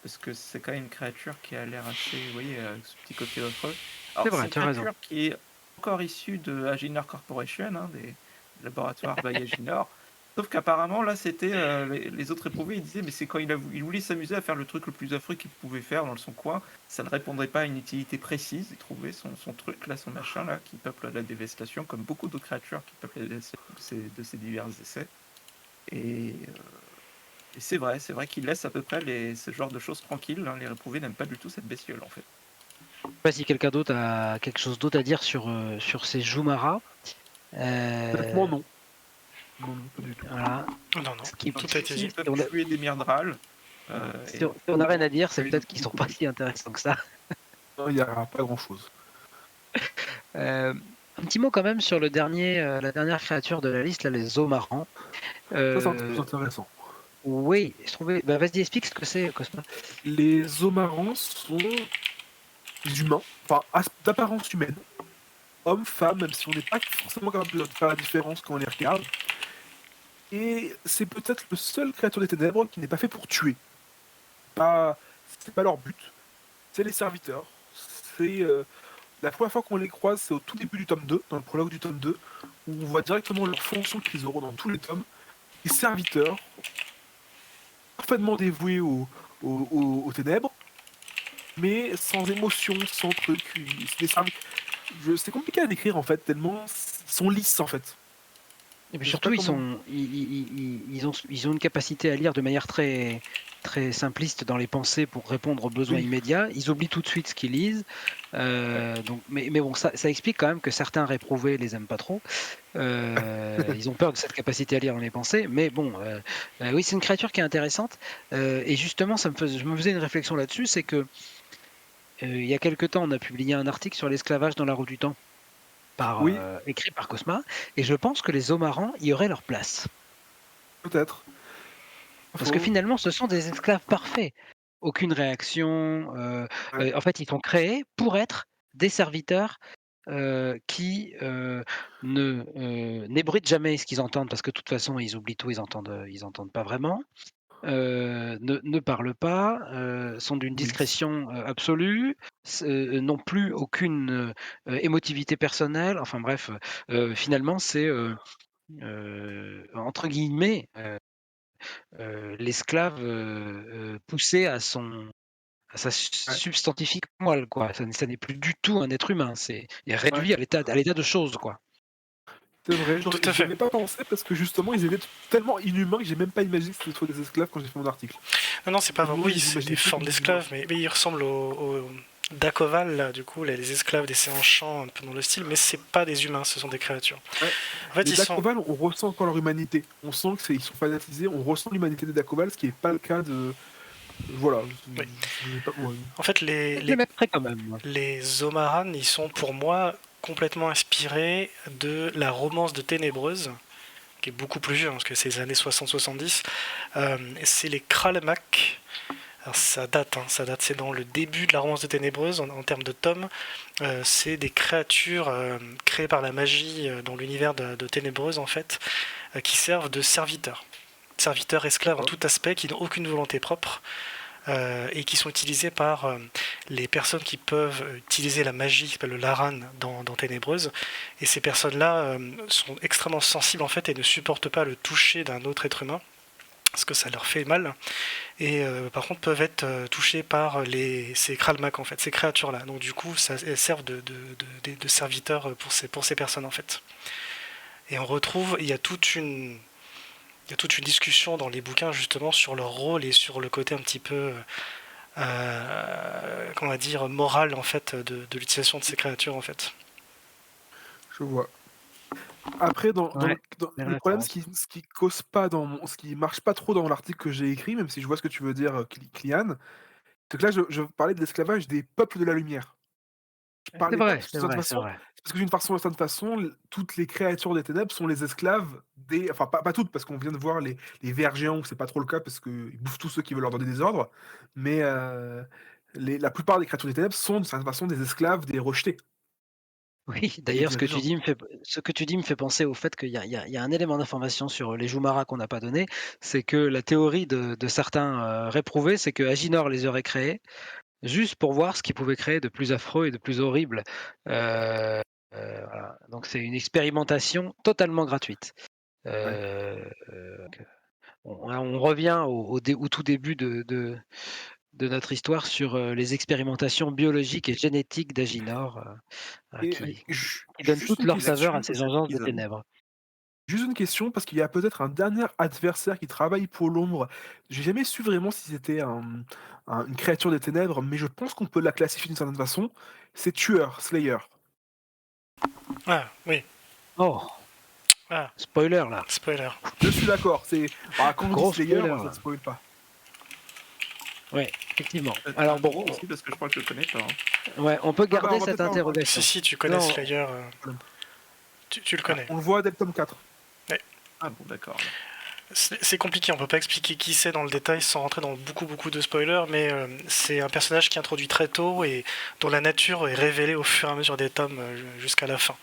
parce que c'est quand même une créature qui a l'air assez, vous voyez, avec ce petit côté affreux. C'est vrai, une tu as raison. créature qui est encore issue de Aginor Corporation, hein, des laboratoires by Aginor. Sauf qu'apparemment, là, c'était les autres éprouvés, ils disaient, mais c'est quand il voulait s'amuser à faire le truc le plus affreux qu'il pouvait faire dans son coin. Ça ne répondrait pas à une utilité précise. Il trouvait son truc, là, son machin, là, qui peuple la dévastation, comme beaucoup d'autres créatures qui peuplent la dévastation de ces divers essais. Et c'est vrai qu'il laisse à peu près ce genre de choses tranquilles. Hein. Les réprouvés n'aiment pas du tout cette bestiole, en fait. Je ne sais pas si quelqu'un d'autre a quelque chose d'autre à dire sur ces Jumara. Honnêtement, non. Non, pas du tout. Voilà. Non, tout a été Si dit. ils peuvent tuer des Myrddraal. Si on n'a rien à dire, c'est peut-être qu'ils sont pas si intéressants que ça. Il n'y a pas grand-chose. Euh, un petit mot quand même sur la dernière créature de la liste, là, les Omarans. Ça, c'est un truc plus Euh, intéressant. oui, je trouvais. Bah, vas-y, explique ce que c'est, Cosma. Les Omarans sont des humains, enfin, d'apparence humaine, hommes, femmes, même si on n'est pas forcément capable de faire la différence quand on les regarde. Et c'est peut-être le seul créature des ténèbres qui n'est pas fait pour tuer. Pas, c'est pas leur but. C'est les serviteurs. C'est la première fois qu'on les croise, c'est au tout début du tome 2, dans le prologue du tome 2, où on voit directement leur fonction qu'ils auront dans tous les tomes. Les serviteurs, parfaitement dévoués aux ténèbres, mais sans émotion, sans truc. C'est des c'est compliqué à décrire en fait, tellement ils sont lisses en fait. Et puis Je sais surtout, pas comment. ils ont une capacité à lire de manière très, très simpliste dans les pensées pour répondre aux besoins Oui, immédiats. Ils oublient tout de suite ce qu'ils lisent. Donc, mais bon, ça explique quand même que certains réprouvés les aiment pas trop. Ils ont peur de cette capacité à lire dans les pensées. Mais bon, oui, c'est une créature qui est intéressante. Et justement, je me faisais une réflexion là-dessus, c'est que il y a quelque temps, on a publié un article sur l'esclavage dans la roue du temps. oui, Écrit par Cosma, et je pense que les Omarans y auraient leur place. peut-être. Pas Parce que faux. finalement, ce sont des esclaves parfaits. Aucune réaction. Ouais, En fait, ils sont créés pour être des serviteurs qui n'ébruitent jamais ce qu'ils entendent, parce que de toute façon, ils oublient tout, ils entendent pas vraiment. Ne parlent pas, sont d'une oui. discrétion absolue, n'ont plus aucune émotivité personnelle. Enfin bref, finalement, c'est entre guillemets l'esclave poussé à sa Ouais, substantifique moelle, quoi. Ça n'est plus du tout un être humain, c'est il est ouais. réduit à l'état de choses, quoi. C'est vrai, Tout à j'y fait. avais pas pensé parce que justement ils étaient tellement inhumains que j'ai même pas imaginé que c'était soit des esclaves quand j'ai fait mon article. Non, non, c'est pas vrai. Moi, je Oui, les c'est des imaginais plus formes comme des humains. d'esclaves, mais ils ressemblent aux Dakoval, là, du coup, les esclaves des Séanchants, un peu dans le style, mais c'est pas des humains, ce sont des créatures. Ouais. En fait, Les ils sont. Dakoval, on ressent encore leur humanité. On sent ils sont fanatisés, on ressent l'humanité des Dakoval, ce qui n'est pas le cas de. Voilà. Oui. Ouais. En fait, Je les mettrais quand même, moi. les Omaran, ils sont pour moi complètement inspirés de la romance de Ténébreuse, qui est beaucoup plus vieux, hein, parce que c'est les années 60-70. C'est les Kralmak. Alors ça date, c'est dans le début de la romance de Ténébreuse en termes de tomes. C'est des créatures créées par la magie dans l'univers de Ténébreuse en fait, qui servent de serviteurs. Serviteurs esclaves en D'accord. tout aspect, qui n'ont aucune volonté propre et qui sont utilisés par les personnes qui peuvent utiliser la magie qui s'appelle le Laran dans Ténébreuse. Et ces personnes-là sont extrêmement sensibles en fait et ne supportent pas le toucher d'un autre être humain parce que ça leur fait mal et par contre peuvent être touchés par ces Kralmak en fait, ces créatures-là. Donc du coup, elles servent de serviteurs pour ces personnes en fait. Et on retrouve, il y a toute une discussion dans les bouquins justement sur leur rôle et sur le côté un petit peu, comment on va dire, moral en fait de l'utilisation de ces créatures en fait. Je vois. Après, Ouais, belle le problème, référence. ce qui cause pas ce qui marche pas trop dans l'article que j'ai écrit, même si je vois ce que tu veux dire, Clian, c'est que là, je parlais de l'esclavage des peuples de la lumière. Je C'est parlais pas vrai, de c'est cette vrai, c'est façon, vrai. parce que d'une certaine façon, toutes les créatures des ténèbres sont les esclaves des. Enfin, pas toutes, parce qu'on vient de voir les vers géants où c'est pas trop le cas, parce qu'ils bouffent tous ceux qui veulent leur donner des ordres, mais la plupart des créatures des ténèbres sont d'une certaine façon des esclaves des rejetés, Oui, des d'ailleurs, dirigeants. ce que tu dis me fait penser au fait qu'il y a un élément d'information sur les Joumaras qu'on n'a pas donné, c'est que la théorie de certains réprouvés, c'est que Aginor les aurait créés juste pour voir ce qu'ils pouvaient créer de plus affreux et de plus horrible. Euh, voilà. Donc c'est une expérimentation totalement gratuite. Ouais. Euh, on revient au tout début de notre histoire sur les expérimentations biologiques et génétiques d'Aginor. Voilà, Et qui donnent juste toute une leur saveur question, à ces engences de ténèbres. parce qu'il y a peut-être un dernier adversaire qui travaille pour l'ombre. J'ai jamais su vraiment si c'était une créature des ténèbres, mais je pense qu'on peut la classifier d'une certaine façon. C'est Tueur, Slayer. Ah oui, Oh, ah, spoiler là, spoiler. Je suis d'accord. Quand on dit gros Slayer, spoiler ça ne là. spoil pas. Ouais, effectivement. C'est Alors un bon, gros aussi parce que je crois que je le connais pas. ouais, on peut Ah bah, garder on va cette peut-être pas en parler. interrogation. Si, tu connais Non, Slayer. Voilà. Tu le Ah, connais. on le voit dès le tome 4. Ah bon, d'accord. alors. C'est compliqué, on peut pas expliquer qui c'est dans le détail sans rentrer dans beaucoup de spoilers, mais c'est un personnage qui est introduit très tôt et dont la nature est révélée au fur et à mesure des tomes jusqu'à la fin.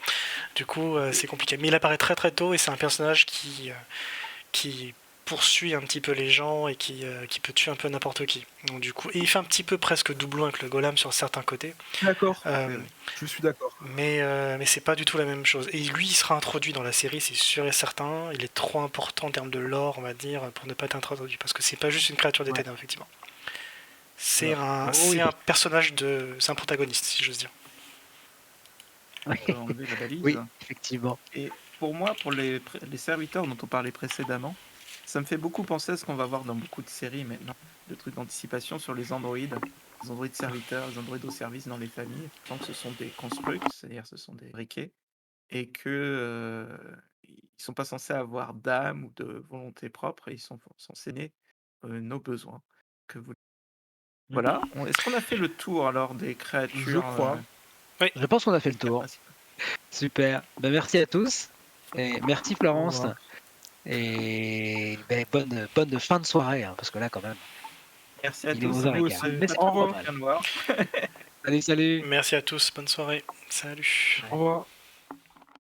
Du coup, c'est compliqué. Mais il apparaît très tôt et c'est un personnage qui poursuit un petit peu les gens et qui peut tuer un peu n'importe qui. Donc du coup, et il fait un petit peu presque doublon avec le golem sur certains côtés. D'accord. Euh, Oui. Je suis d'accord. mais c'est pas du tout la même chose. Et lui, il sera introduit dans la série, c'est sûr et certain. Il est trop important en termes de lore, on va dire, pour ne pas être introduit. Parce que c'est pas juste une créature des Ouais. ténèbres, effectivement. C'est Voilà. un, oh oui, c'est un personnage de. C'est un protagoniste, si j'ose dire. On peut enlever la balise. oui, effectivement. Et pour moi, pour les serviteurs dont on parlait précédemment, ça me fait beaucoup penser à ce qu'on va voir dans beaucoup de séries maintenant, de trucs d'anticipation sur les androïdes serviteurs, les androïdes au service dans les familles. Donc ce sont des constructs, c'est-à-dire ce sont des briquets, et que ils sont pas censés avoir d'âme ou de volonté propre, et ils sont censés aimer nos besoins. Que vous... Voilà. Est-ce qu'on a fait le tour alors des créatures Je crois. Je pense qu'on a fait le des cas tour. principaux Super. Ben, merci à tous. Et merci Au Florence. revoir. Et ben, bonne fin de soirée, hein, parce que là, quand même, Merci à il est tous. 11h15. Vous aussi. Mais c'est Au pas revoir. mal. Bien de voir. Salut, salut. Merci à tous, bonne soirée. Salut. Au revoir.